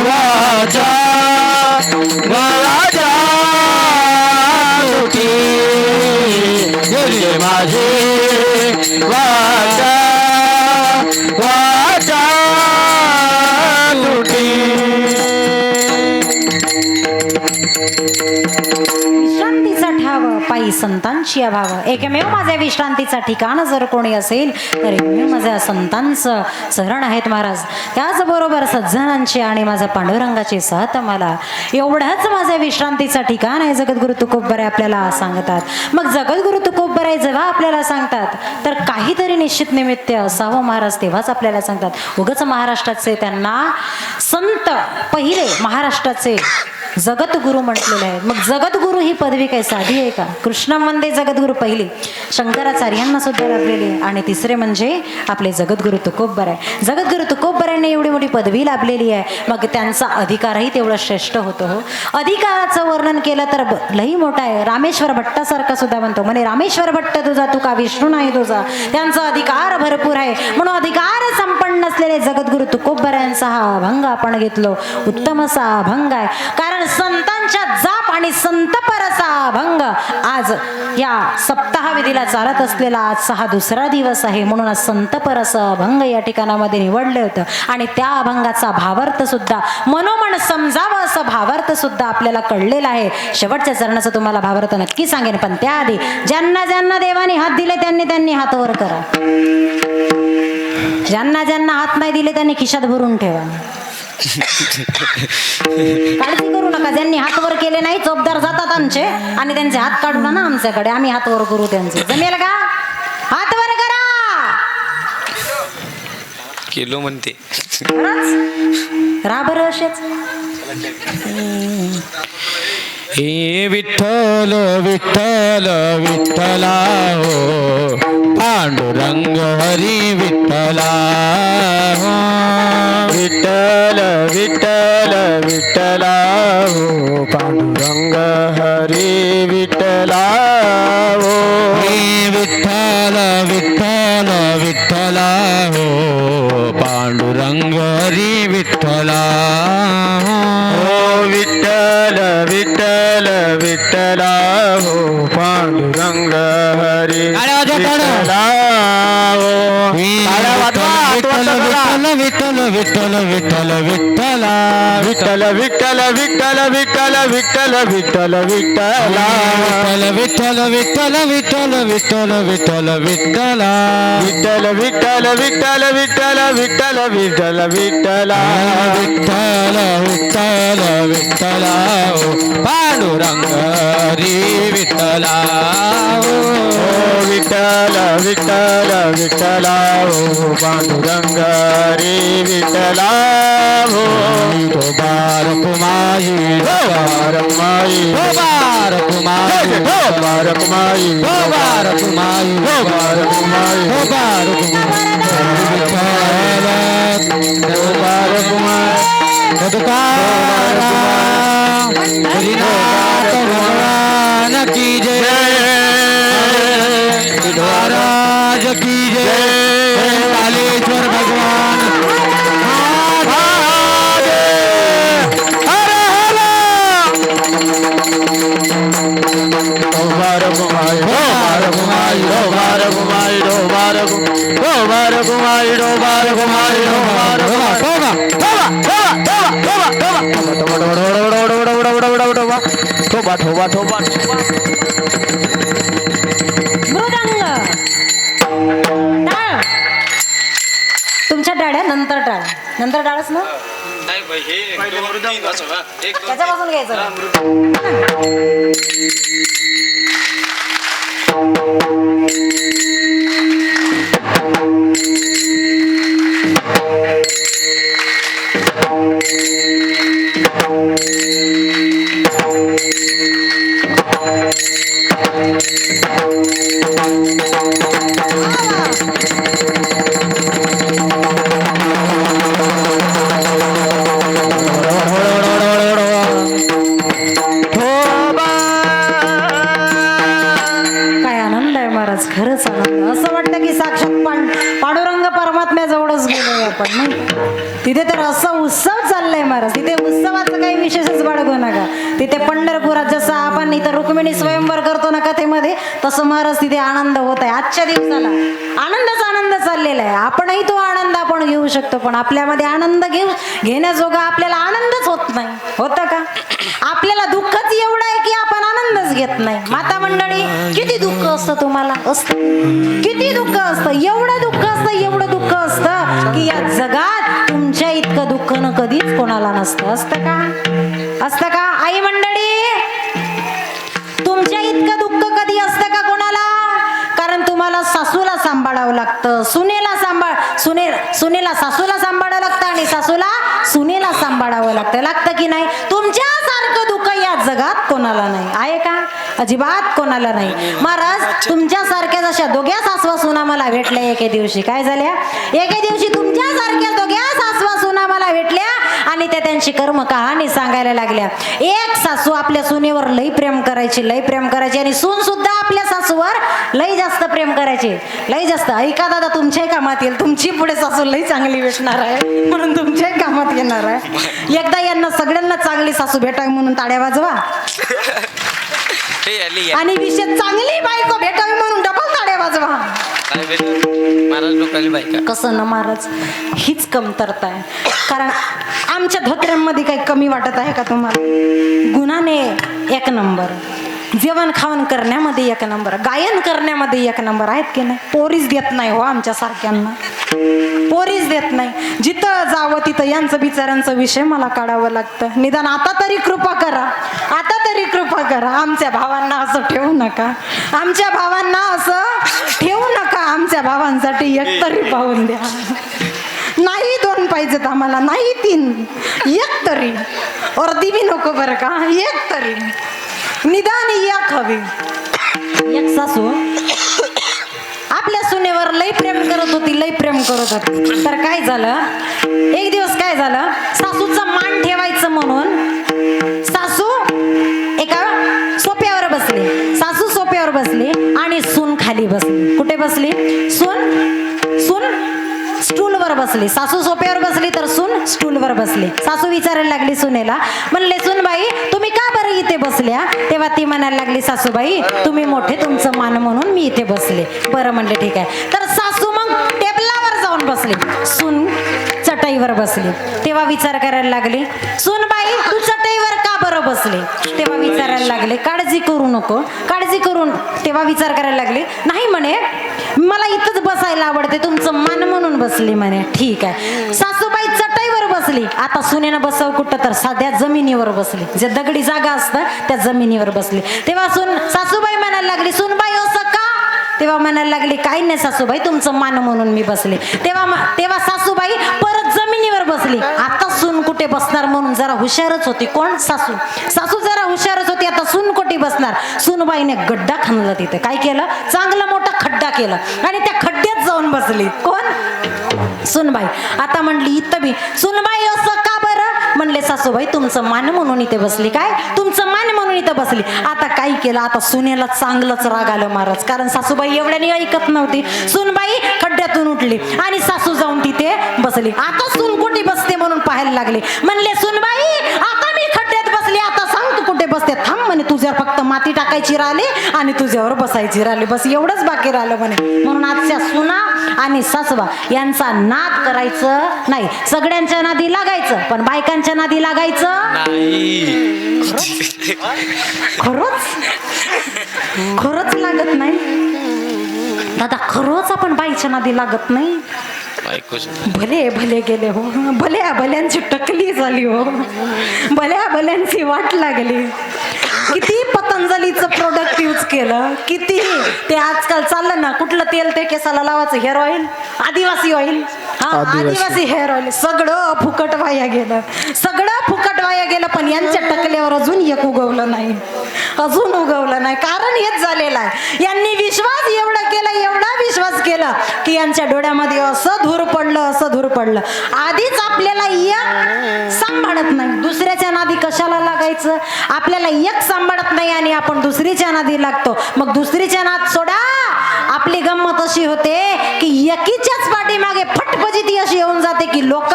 वाचा वाचा तुटी, निघे माझी वाचा वाचा तुटी. विश्रांतीचा ठाव, पायी संतांची अभाव. एकमेव माझ्या विश्रांतीचा ठिकाण जर कोणी असेल तर एकमेव माझ्या संतांचं चरण आहेत महाराज. त्याचबरोबर सज्जनांचे आणि माझ्या पांडुरंगाचे साथ मला. एवढंच माझ्या विश्रांतीचा ठिकाण आहे, जगद्गुरु तुकोबराय आपल्याला सांगतात. मग जगद्गुरु तुकोबराय जेव्हा आपल्याला सांगतात तर काहीतरी निश्चित निमित्त असावं महाराज, तेव्हाच आपल्याला सांगतात. उगाच महाराष्ट्राचे त्यांना संत पहिले महाराष्ट्राचे जगद्गुरु म्हटलेले आहेत. मग जगद्गुरु ही पदवी काही साधी आहे का? कृष्ण वंदे जगद्गुरु पहिली शंकराचार्यांना सुद्धा लाभलेली आहे. आणि तिसरे म्हणजे आपले जगद्गुरु तुकोबराय. जगद्गुरु तुकोबरायांना एवढी मोठी पदवी लाभलेली आहे. मग त्यांचा अधिकारही तेवढा श्रेष्ठ होतो. हो, अधिकाराचं वर्णन केलं तर लई मोठा आहे. रामेश्वर भट्टासारखा सुद्धा म्हणतो म्हणे, रामेश्वर भट्ट तुझा तुका विष्णू नाही तुझा. त्यांचा अधिकार भरपूर आहे. म्हणून अधिकार संपन्न असलेले जगद्गुरु तुकोबरायांचा हा अभंग आपण घेतलो. उत्तम असा अभंग आहे. कारण संतांच्या जाप आणि संतपरचा अभंग आज या सप्ताह विधीला चालत असलेला आजचा हा दुसरा दिवस आहे. म्हणून आज संतपर असं अभंग या ठिकाणामध्ये निवडलं होतं. आणि त्या अभंगाचा भावार्थ सुद्धा मनोमन समजावं असं भावार्थ सुद्धा आपल्याला कळलेला आहे. शेवटच्या चरणाचं तुम्हाला भावार्थ नक्की सांगेन, पण त्याआधी ज्यांना ज्यांना देवाने हात दिले त्यांनी त्यांनी हात वर करा. ज्यांना ज्यांना हात नाही दिले त्यांनी खिशात भरून ठेवा. काळजी करू नका. ज्यांनी हात वर केले नाही चोपदार जातात आमचे आणि त्यांचे हात काढू ना आमच्याकडे, आम्ही हात वर करू त्यांचे. जमेल का? हात वर करा. केलो म्हणते. खरंच राहा बरं असेच. हे विठ्ठल विठ्ठल विठ्ठला हो, पांडुरंग हरी विठ्ठला हो. विठ्ठल विठ्ठल विठ्ठला हो, पांडुरंग हरी विठ्ठला हो. हे विठ्ठल विठ्ठल विठ्ठला हो, पांडुरंग हरी विठ्ठला हो. विठ्ठल विठ्ठल विठ्ठला हो, पांडुरंग हरी विठ्ठला हो. विठ्ठल विठ्ठल विठ्ठल विठ्ठल विठ्ठला विठ्ठल विठ्ठल विठ्ठल विठ्ठल विठ्ठल विठ्ठल विठ्ठला विठ्ठल विठ्ठल विठ्ठल विठ्ठल विठ्ठल विठ्ठला विठ्ठल विठ्ठल विठ्ठल विठ्ठल विठ्ठल विठ्ठल विठ्ठला विठ्ठल विठ्ठल विठ्ठला पांडुरंग हरी विठ्ठला विठ्ठल विठ्ठल विठ्ठला पांडुरंग हरी विठ्ठला बार कुमाई बार कुमाई बार कुमाई बार कुमाई बार कुमाई बार कुमाई बार बार कुमाई हरिनाथ भगवान की जय, महाराज की जय, कालेश्वर भगवान बार कुमाई बार कुमाई बार कुमाई बार बार कुमाई बार कुमाई मृदंग टाळ. तुमच्या टाळ्या नंतर टाळ, नंतर टाळच ना त्याच्यापासून घ्यायचं. काय आनंद आहे महाराज, खरंच आनंद. असं वाटतं की साक्षात पांडुरंग परमात्म्याजवळच गेलोय आपण. नाही तिथे तर असं उत्सव चाललाय महाराज. तिथे उत्सवाचं काही विशेषच बाळगू नका. तिथे पंढरपुरात जसं आपण इथं रुक्मिणी स्वयंवर करतो ना कथेमध्ये, तसं महाराज तिथे आनंद होत आहे. आजच्या दिवसाला आनंदच आनंद चाललेला आहे. आपणही तो आनंद आपण घेऊ शकतो, पण आपल्यामध्ये आनंद घेण्याजोगा आपल्याला आनंदच होत नाही. होतं का? आपल्याला दुःखच एवढं आहे की आपण आनंदच घेत नाही. माता मंडळी, किती दुःख असतं तुम्हाला? असतं. किती दुःख असतं? एवढं दुःख असतं, एवढं दुःख असतं की या जगात तुमच्या इतकं दुःख न कधीच कोणाला नसतं. असतं का? असतं का? आई मंडळी, तुमच्या इतकं दुःख कधी असतं का कोणाला? कारण तुम्हाला सासूला सांभाळावं लागतं, सुनेला सुनेला सासूला सांभाळावं लागतं आणि सासूला सुनेला सांभाळावं लागतं. लागतं की नाही? तुमच्यासारखं जगात कोणाला नाही. आहे का? अजिबात कोणाला नाही. महाराज तुमच्यासारख्या जशा दोघ्या सासवा सुना मला भेटल्या एके दिवशी. काय झाल्या? एके दिवशी तुमच्यासारख्या दोघ्या सासवा सुना मला भेटल्या आणि त्या त्यांची कर्म कहाणी सांगायला लागल्या. एक सासू आपल्या सुनेवर लई प्रेम करायची, लई प्रेम करायची आणि सून सुद्धा आपल्या सासूवर लई जास्त प्रेम करायची, लई जास्त. ऐका दादा, तुमच्याही कामात येईल. तुमची पुढे सासू लई चांगली भेटणार आहे म्हणून तुमच्याही कामात येणार आहे. एकदा यांना सगळ्यांना चांगली सासू भेटावी म्हणून टाळ्या वाजवा आणि विशेष चांगली बायको भेटावी म्हणून डबल टाळ्या वाजवा. महाराज लोकांनी बायका कसं ना महाराज, हीच कमतरता आहे. कारण आमच्या धोत्र्यांमध्ये काही कमी वाटत आहे का तुम्हाला? गुणाने एक नंबर, जेवण खावण करण्यामध्ये एक नंबर, गायन करण्यामध्ये एक नंबर आहेत की नाही? पोरीच देत नाही हो आमच्या सारख्यांना, पोरीच देत नाही. जिथं जावं तिथं यांचं बिचाऱ्यांचा विषय मला काढावं लागतं. निदान आता तरी कृपा करा, आता तरी कृपा करा. आमच्या भावांना असं ठेवू नका, आमच्या भावांना असं ठेवू नका. आमच्या भावांसाठी एक तरी पाहून द्या. नाही 2 पाहिजेत आम्हाला, नाही 3, एक तरी. अर्धी बी नको बरं का, एक तरी निदान एक हवी. एक सासू आपल्या सुनेवर लई प्रेम करत होती, लई प्रेम करत होती. तर काय झालं, एक दिवस काय झालं, सासूचा मान ठेवायचं म्हणून सासू एका सोप्यावर बसली. सासू सोप्यावर बसली आणि सून खाली बसली. कुठे बसली? सून स्टूलवर बसली. सासू सोप्यावर बसली तर सून स्टूलवर बसली. सासू विचारायला लागली सुनेला, म्हणले सुनबाई तुम्ही का बरं इथे बसल्या? तेव्हा ती म्हणायला लागली, सासूबाई तुम्ही मोठे, तुमचं मान म्हणून मी इथे बसले. बरं म्हणले ठीक आहे. तर सासू मग टेबलावर जाऊन बसली, सून चटईवर बसली. तेव्हा विचार करायला लागली, सुनबाई तू चटईवर का बरं बसली? तेव्हा विचारायला लागले, काळजी करू नको, काळजी करून. तेव्हा विचार करायला लागले, नाही म्हणे मला इथंच बसायला आवडते, तुमचं मान म्हणून बसली म्हणे. ठीक आहे. सासूबाई चटईवर बसली. आता सुनेनं बसव कुठं? तर साध्या जमिनीवर बसली. जे दगडी जागा असतं त्या जमिनीवर बसली. तेव्हा सासूबाई म्हणायला लागली, सुनबाई असं का? तेव्हा म्हणायला लागली, काही नाही सासूबाई तुमचं मान म्हणून मी बसले. तेव्हा सासूबाई परत जमिनीवर बसली. आता सून कुठे बसणार म्हणून जरा हुशारच होती. कोण? सासू जरा हुशारच होती. आता सून कुठे बसणार? सूनबाईने गड्डा खणला तिथे. काय केलं? चांगला मोठा खड्डा केला आणि त्या खड्ड्यात जाऊन बसली. कोण? सुनबाई. आता म्हणली इथं बी. सुनबाई असं का बरं? म्हणले सासूबाई तुमचं मान म्हणून इथे बसली. काय? तुमचं मान म्हणून इथं बसली. आता काय केलं? आता सुनेला चांगलंच राग आलं महाराज, कारण सासूबाई एवढ्याने ऐकत नव्हती. सुनबाई खड्ड्यातून उठली आणि सासू जाऊन तिथे बसली. आता सून कुठे बसते म्हणून पाहायला लागले. म्हणले सुनबाई आता मी खड्ड्यात बसली, आता सांग तू कुठे बसते? थांब म्हणे, तुझ्यावर फक्त माती टाकायची राहिली आणि तुझ्यावर बसायची राहिली, बस एवढंच बाकी राहिलं म्हणे. म्हणून आजच्या सुना आणि सासवा यांचा नाद करायचं नाही. सगळ्यांच्या नादी लागायचं पण बायकांच्या नादी लागायचं नाही. खरंच लागत नाही दादा, खरंच आपण बाईच्या नादी लागत नाही. भले गेले हो, भल्यांची टकली झाली हो, भल्यांची वाट लागली. किती पतंजलीचं प्रोडक्ट यूज केलं, किती ते आजकाल चाललं ना, कुठलं तेल ते केसाला लावायचं, हेअर ऑइल, आदिवासी ऑइल. आदिवासी हेअर ऑइल. सगळं फुकट वाया गेलं, सगळं फुकट वाया गेलं. पण यांच्या टकल्यावर अजून एक उगवलं नाही, अजून उगवलं नाही. कारण हेच झालेलं आहे, यांनी विश्वास एवढा केला, एवढा विश्वास केला की यांच्या डोळ्यामध्ये असं धूर पडलं. आधीच आपल्याला एक सांभाळत नाही, दुसऱ्याच्या नादी कशाला लागायचं? आपल्याला एक सांभाळत नाही आणि आपण दुसरीच्या नादी लागतो. मग दुसरीच्या नाद सोडा. आपली गंमत अशी होते की एकीच्याच पाठीमागे फटफजिती अशी येऊन जाते की लोक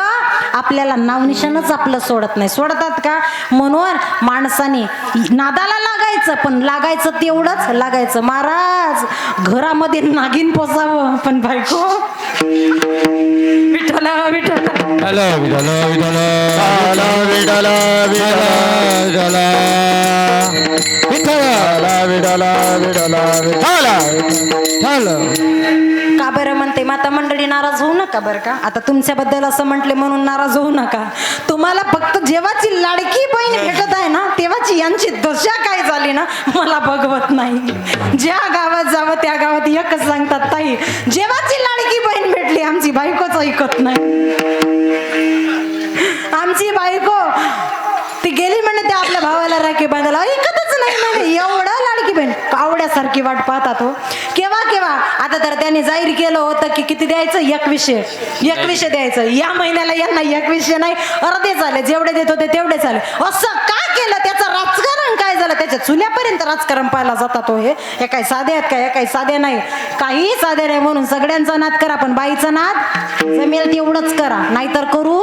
आपल्याला नावनिशाणच आपलं सोडत नाही. सोडतात का? म्हणून माणसाने नादाला लागायचं, पण लागायचं तेवढंच लागायचं. महाराज घरामध्ये नागिन पोसावं पण बायको विठ्ठला विठ्ठला हॅलो विठ्ठल विठ्ठल विठ्ठल का बरं म्हणते माता मंडळी, नाराज होऊ नका बरं का. आता तुमच्याबद्दल असं म्हटले म्हणून नाराज होऊ नका. तुम्हाला फक्त जेव्हाची लाडकी बहीण भेटत आहे ना, तेव्हाची यांची दशा काय झाली ना मला बघवत नाही. ज्या गावात जावं त्या गावात एकच सांगतात, ताई जेव्हाची लाडकी बहीण भेटली आमची बायकोच ऐकत नाही. आमची बायको ती गेली म्हणे त्या आपल्या भावाला मला राखी बांधायला ऐकतच नाही म्हणजे एवढं लाडकी बहीण कावड्यासारखी वाट पाहता तो केव्हा आता तर त्यांनी जाहीर केलं होतं की किती द्यायचं 2100 द्यायचं या महिन्याला यांना 2100 नाही अर्धे झाले जेवढे देत होते तेवढे झाले असं का केलं त्याचं राजकारण काय झालं त्याच्या चुल्यापर्यंत राजकारण पाहायला जाता तो हे काही साधे आहेत का हे काही साधे नाही काही साधे नाही म्हणून सगळ्यांचा नाद करा पण बाईचा नाद जमेल तेवढंच करा नाहीतर करू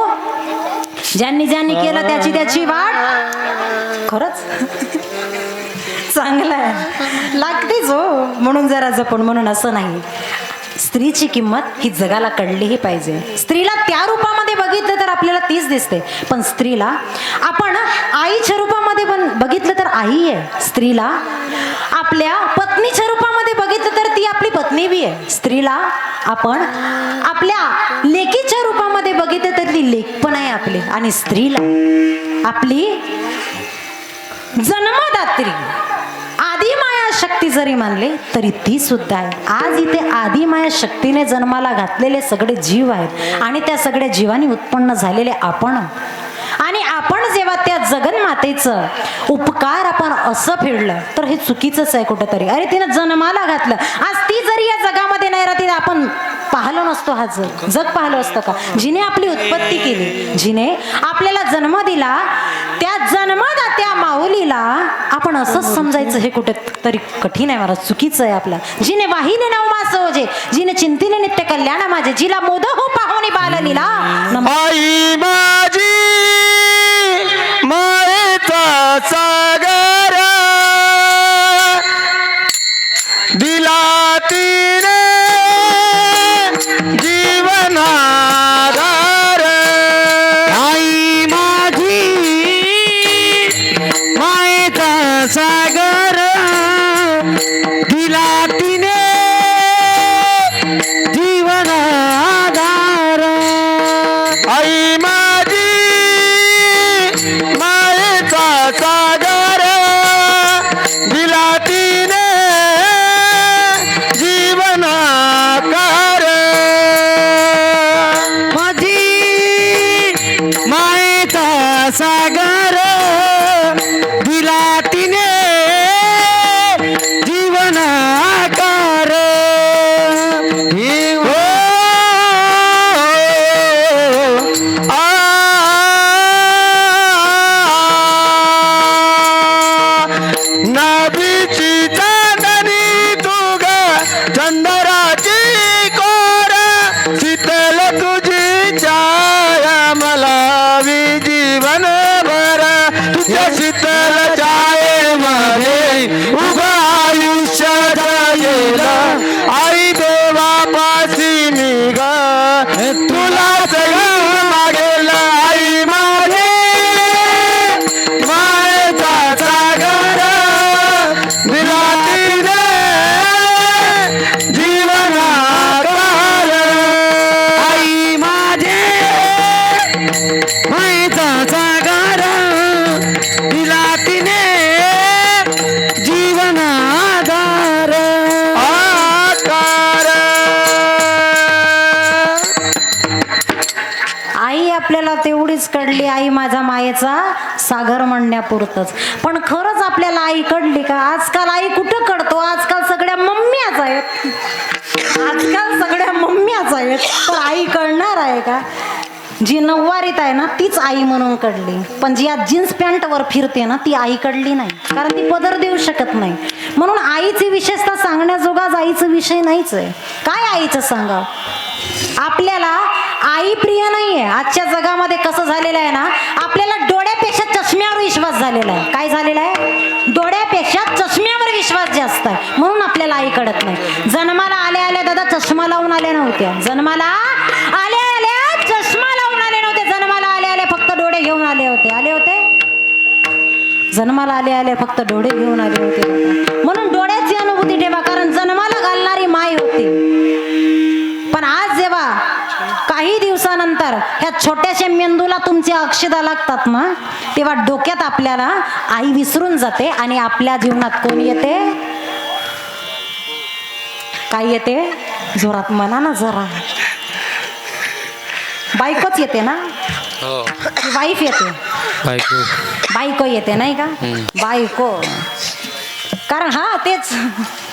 ज्यांनी केलं त्याची वाट खरंच चांगलं आहे लागतेच हो म्हणून जरा जपून म्हणून असं नाही स्त्रीची किंमत ही जगाला कळलीही पाहिजे स्त्रीला त्या रूपामध्ये बघितलं तर आपल्याला तीच दिसते पण स्त्रीला आपण आईच्या रूपामध्ये बघितलं तर आई आहे स्त्रीला आपल्या पत्नीच्या रूपामध्ये बघितलं तर ती आपली पत्नी बी आहे स्त्रीला आपण आपल्या लेकीच्या रूपामध्ये बघितलं तर ती लेक पण आहे आपली आणि स्त्रीला आपली जन्मदात्री आदिमाया शक्ती जरी मानले तरी ती सुद्धा आहे आज इथे आदिमाया शक्तीने जन्माला घातलेले सगळे जीव आहेत आणि त्या सगळ्या जीवांनी उत्पन्न झालेले आपण आणि आपण जेव्हा त्या जगन्मातेचं उपकार आपण असं फेडलं तर हे चुकीचंच आहे कुठंतरी अरे तिनं जन्माला घातलं आज ती जरी या जगामध्ये नाही राहते आपण पाहिलो नसतो हा जग पाहिलं असतं का जिने आपली उत्पत्ती केली जिने आपल्याला जन्म दिला त्या जन्मदात्या माऊलीला आपण असंच समजायचं हे कुठेतरी कठीण आहे महाराज चुकीचं आहे आपला जिने वाहिले नव मास ओझे जिने चिंतिले नित्य कल्याण माझे जिला मोद हो पाहुणी बाललीला आई माझी मायेचा सागर दिला तिने जीवनाधार आई माझी मायेचा सागर दिला तिने जीवनाधार आई माझी मायेचा सागर दिला तिने जीवनाकार माझी मायेचा सागर दिला तिने जीवनाकार नाभीची चांदणी तू ग चंदराची कोर शीतल तुझी छाया मला जीवन भर तुझ्या शीतल छायेमध्ये उभा आयुष्य जाईल आई देवापाशी निघ तुला सगळं मागेल आई माझे मायेचा सागर दिला तिने जीवनाकार आई माझे मायेचा सागर दिला तिने जीवनाधार आकार आई आपल्याला तेवढीच कळली आई माझा मायेचा सागर म्हणण्यापुरतच पण खरंच आपल्याला आई कळली का आजकाल आई कुठं कळतो आजकाल सगळ्या मम्म्याच आहेत तर आई कळणार आहे का जी नऊवारीत आहे ना तीच आई म्हणून कळली पण जी आज जीन्स पॅन्टवर फिरते ना ती आई कळली नाही कारण ती पदर देऊ शकत नाही म्हणून आईची विशेषता सांगण्याजोगा आईचा विषय नाहीच आहे काय आईचं सांगा आपल्याला आई प्रिय नाहीये आजच्या जगामध्ये कसं झालेलं आहे ना आपल्याला डोळ्यापेक्षा चष्म्यावर विश्वास झालेला आहे काय झालेला आहे डोळ्यापेक्षा चष्म्यावर विश्वास जास्त आहे म्हणून आपल्याला आई कळत नाही जन्माला आल्या दादा चष्मा लावून आल्या नव्हत्या जन्माला आल्या चष्मा लावून आले नव्हते जन्माला आल्या फक्त डोळे घेऊन आले होते जन्माला आले फक्त डोळे घेऊन आले होते म्हणून डोळ्याची अनुभूती ठेवा कारण जन्माला घालणारी माय होती पण आज जेव्हा काही दिवसानंतर ह्या छोट्याशा मेंदूला तुमच्या अक्षदा लागतात ना तेव्हा डोक्यात आपल्याला आई विसरून जाते आणि आपल्या जीवनात कोण येते काय येते जोरात म्हणा ना जरा बायकोच येते ना वाईफ येते बायको बायको येते नाही का बायको कारण हा तेच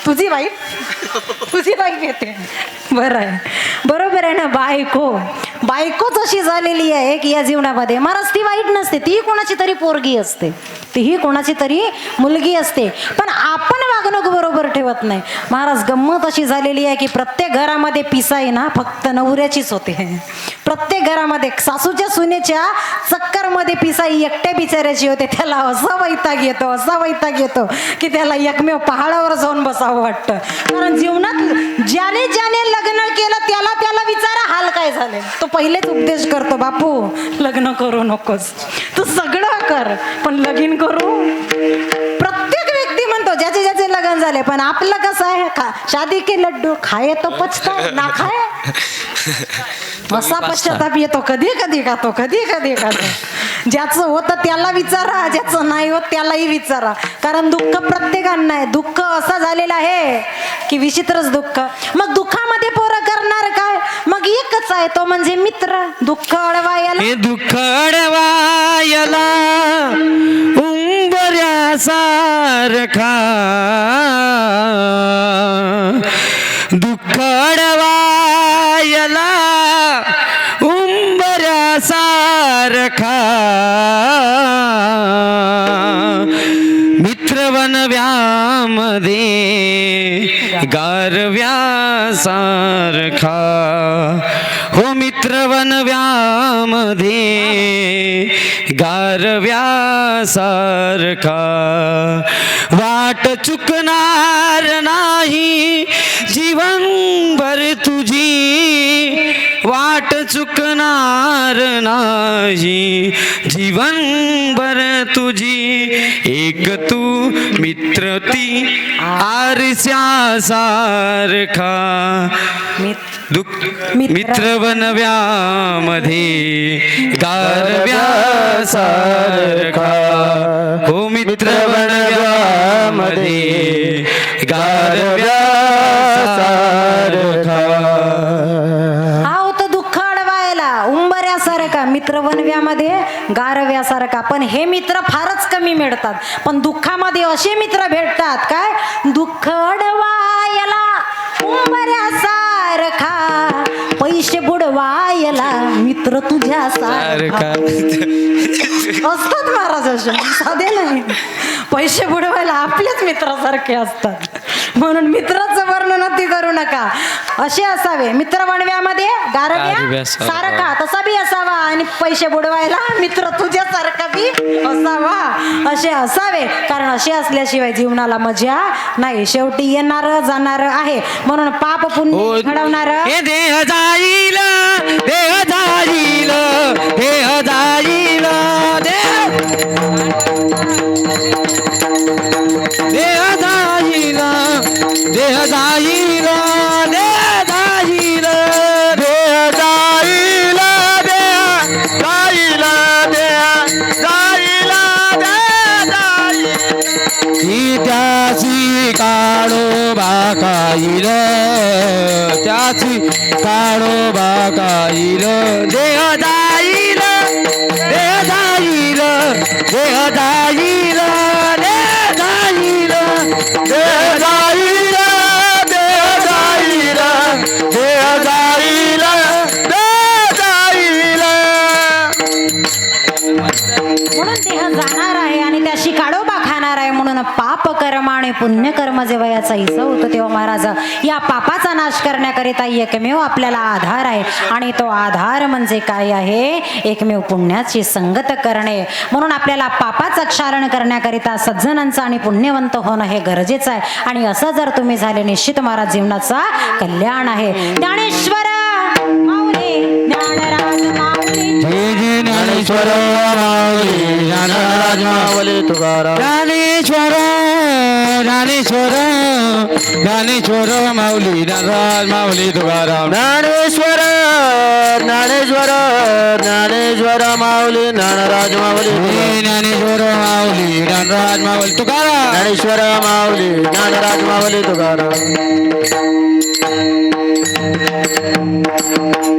तुझी वाईफ येते बरं आहे बरोबर आहे ना बायकोच अशी झालेली आहे की या जीवनामध्ये महाराज ती वाईट नसते ती कोणाची तरी पोरगी असते तीही कोणाची तरी मुलगी असते पण आपण वागणूक बरोबर ठेवत नाही महाराज गंमत अशी झालेली आहे की प्रत्येक घरामध्ये पिसाई ना फक्त नवऱ्याचीच होते प्रत्येक घरामध्ये सासूच्या सुनेच्या चक्करमध्ये पिसाई एकट्या बिचाऱ्याची होते त्याला असा वैताग येतो की त्याला एकमेव पहाडावर जाऊन बसावं वाटतं कारण जीवनात ज्याने लग्न केलं त्याला विचारा हाल काय झाले तो पहिलेच उपदेश करतो बापू लग्न करू नकोस तू सगळं कर पण लगीन करू प्रत्येक व्यक्ती म्हणतो ज्याचे लग्न झाले पण आपलं कसं आहे शादी के लड्डू खाए तो पछता ना खाए असा पश्चाताप येतो कधी खातो ज्याचं होतं त्याला विचारा ज्याचं नाही होत त्यालाही विचारा कारण दुःख प्रत्येकांना आहे दुःख असं झालेलं आहे की विचित्रच दुःख मग दुःखामध्ये पोरं करणार काय मग एकच आहे तो म्हणजे मित्र दुःख अडवायला हे दुःख अडवायला उंबऱ्यासारखा दुःख अडवायला उंबऱ्यासारखा मित्रवनव्यामध्ये गारव्यासारखा हो मित्रवनव्यामध्ये गारव्यासारखा वाट चुकणार नाही जीवनभर तुझी वाट चुकणार नाही जीवनभर तुझी एक तू मित्र ती आरशासारखा मित्रवनव्यामध्ये गारव्यासारखा हो मित्रवनव्यामध्ये गारव्यासारखा हा होतं दुःख अडवायला उंबऱ्यासारखा मित्रवनव्यामध्ये गारव्यासारखा पण हे मित्र फारच कमी मिळतात पण दुःखामध्ये असे मित्र भेटतात काय दुःख अडवायला उंबऱ्यासारखा पैसे बुडवायला मित्र तुझ्यासारखा असतात महाराज असे साधे नाही पैसे बुडवायला आपलेच मित्रासारखे असतात म्हणून मित्राचं वर्णन ती करू नका असे असावे मित्र बनव्यामध्ये गारव्या सारखा तसा बी असावा आणि पैसे बुडवायला मित्र तुझ्यासारखा बी असावा असे असावे कारण असे असल्याशिवाय जीवनाला मजा नाही शेवटी येणार जाणार आहे म्हणून पाप पुण्य घडवणार हे देह जाईल देह जाईल देह जाईल देह जाईल देह जाईल देह जाईल देह जाईल देह जाईल देह जाईल देह जाईल ही त्याची काळोबा काईल त्याची काळोबा काईल देह जाईल देह जाईल देह जाईल देह जाईल देह जाईल देह जाईल देह जाईल देह जाईल म्हणून देह जाणार आहे आणि त्याशी काळोबा खाणार आहे म्हणून पाप कर्म आणि पुण्यकर्म जेव्हा याचा हिस्सा होतो तेव्हा महाराज या पापाचा नाश करण्याकरिता एकमेव आपल्याला आधार आहे आणि तो आधार म्हणजे काय आहे एकमेव पुण्याची संगत करणे म्हणून आपल्याला पापाचं क्षालन करण्याकरिता सज्जनांचं आणि पुण्यवंत होणं हे गरजेचं आहे आणि असं जर तुम्ही झाले निश्चित महाराज जीवनाचा कल्याण आहे ज्ञानेश्वर माऊली ज्ञानराज माऊली ज्ञानेश्वर माऊली ज्ञानराज माऊली तुकाराम ज्ञानेश्वर ज्ञानेश्वर ज्ञानेश्वर माऊली ज्ञानराज माऊली तुकाराम ज्ञानेश्वर ज्ञानेश्वर ज्ञानेश्वर माऊली ज्ञानराज माऊली ज्ञानेश्वर माऊली ज्ञानराज माऊली तुकाराम ज्ञानेश्वर माऊली ज्ञानराज माऊली तुकाराम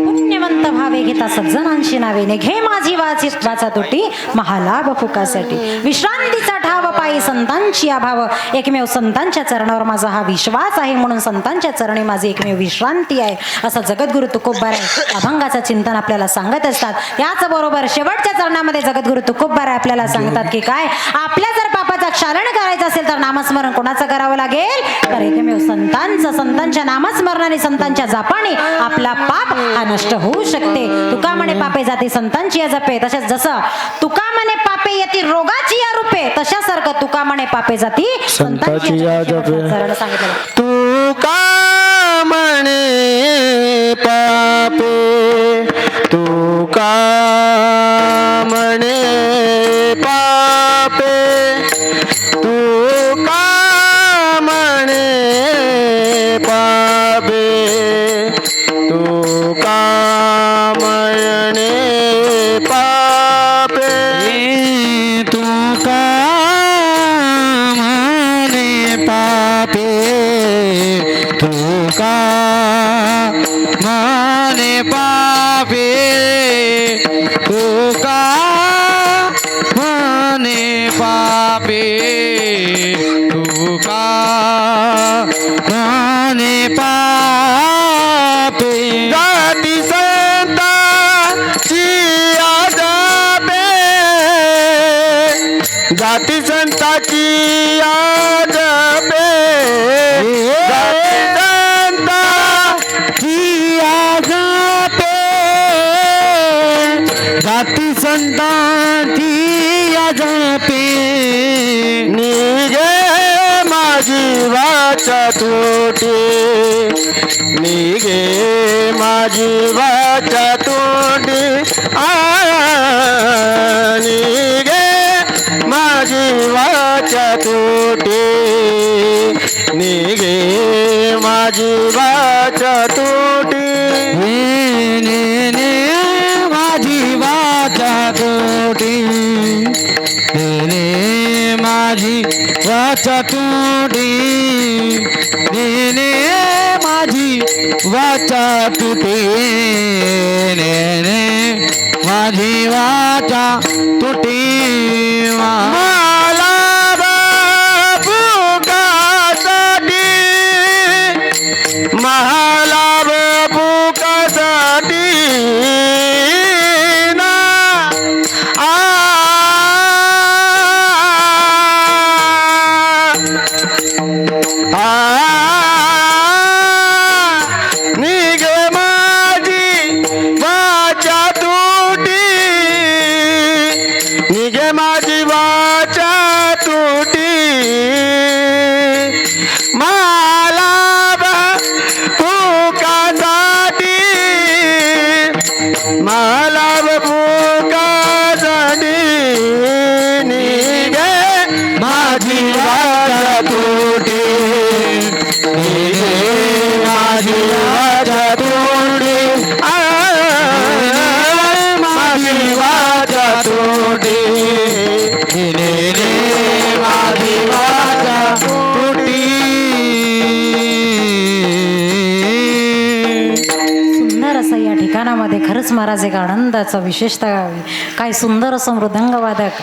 पुण्यवंत भावे घेता सज्जनांची नावे घे माझे माझी वाचा तुटी महालाभ फुकासाठी विश्रांतीचा ठाव पायी संतांची अभाव एकमेव संतांच्या चरणावर माझा हा विश्वास आहे म्हणून संतांच्या चरणी माझी एकमेव विश्रांती आहे असं जगद्गुरु तुकोबाराय अभंगाचं चिंतन आपल्याला सांगत असतात. त्याचबरोबर शेवटच्या चरणामध्ये जगद्गुरु तुकोबाराय आपल्याला सांगतात की काय आपल्या जर पापाचा क्षालन करायचं असेल तर नामस्मरण कोणाचं करावं लागेल तर एकमेव संतांचं. संतांच्या नामस्मरणाने संतांच्या जापाने आपला पाप हा नष्ट होऊ शकते. तुका म्हणे पापे जाती संतांची या जपे तसेच जसं तुका म्हणे पापे येती रोगाची या रूपे तशासारखं तुका म्हणे पापे जाती संतांची या जपे. सरळ सांगितलं तू का म्हणे पापे तू का म्हणे पापे तू का म्हणे पापे तू का म्हणे पापे तू का म्हणे पापे तू का म्हणे पापे तू का म्हणे पापे तू का म्हणे पापे जाती संतांची आजपे जाती संतांची आजपे जाती संतांची जपे निगे माझी वाचा तुटे निगे माझी वाचा तुटे निगे माझी वाचा तुटे निगे माझी वाचा तुटे माझी वाचा तुटी माझी वाचा तुटी माझी वाचा तुटी माझी वाचा तुटी मला बाबू कासाठी मला बाबू कासाठी ना निघे माझी वाचा तुटी निघे माझी वाचा तुटी मला भूकासाठी मला भूकासाठी निघे माझी वाचा तुटी माझी वाचा तुटी माझी वाचा तुटी माझी वाचा तुटी सुंदर असं या ठिकाणामध्ये खरंच महाराज एक आनंदाचा विशेषतः काय सुंदर असं मृदंगवादक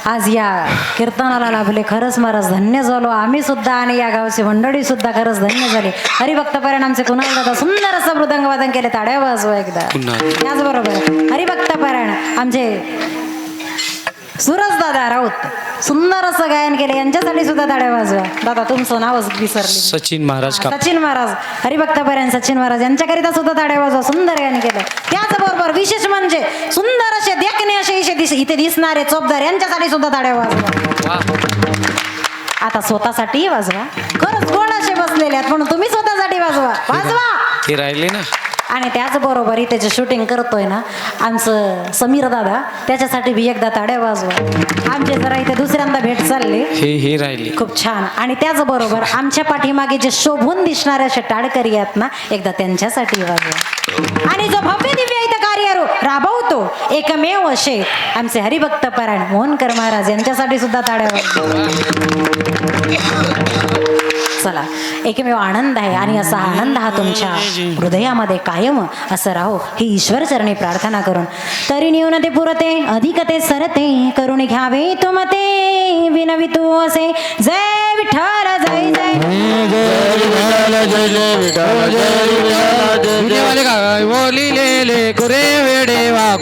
आज या कीर्तनाला लाभले. खरंच महाराज धन्य झालो आम्ही सुद्धा आणि या गावची मंडळी सुद्धा खरंच धन्य झाले. हरिभक्त पारायण आमचे कुणाल दादा सुंदर असं मृदंगवादन केले. ताड्या वाजवा एकदा. त्याचबरोबर हरिभक्त पारायण आमचे सूरज दादा राऊत सुंदर असं गायन केले. यांच्यासाठी सुद्धा ताड्या वाजवा. दादा तुमचं नावच विसरली. सचिन महाराज का सचिन महाराज हरिभक्त पारायण सचिन महाराज यांच्याकरिता सुद्धा ताड्या वाजवा. सुंदर गायन केलं. त्याचबरोबर विशेष म्हणजे सुंदर असे देखणे असे इथे दिसणारे चोपदार यांच्यासाठी सुद्धा ताड्या वाजवा. आता स्वतःसाठी वाजवा. खरंच गोड असे बसलेले आहेत म्हणून तुम्ही स्वतःसाठी वाजवा. वाजवा. ते राहिले ना. आणि त्याचबरोबर इथे जे शूटिंग करतोय ना आमचं समीर दादा त्याच्यासाठी बी एकदा ताड्या वाजवा. आमचे जरा इथे दुसऱ्यांदा भेट चालली. हे राहिले. खूप छान. आणि त्याचबरोबर आमच्या पाठीमागे जे शोभून दिसणारे असे टाळकरी आहेत ना एकदा त्यांच्यासाठी वाजवा. आणि जो भव्य दिव्य इथं कार्य राबवतो एकमेव असे आमचे हरिभक्त पारायण मोहनकर महाराज यांच्यासाठी सुद्धा ताड्या वाजवा. चला एकमेव आनंद आहे आणि असा आनंद हा तुमच्या हृदयामध्ये कायम असं राहो ही ईश्वर चरणी प्रार्थना करून तरी न्यूनते पुरते अधिकते सरते करून घ्यावे तुमते विनवितू असे जय विठ्ठल जय जय जय जय विठ्ठल जय विठ्ठल जय जय बोलिलेले कुरे वेडे वा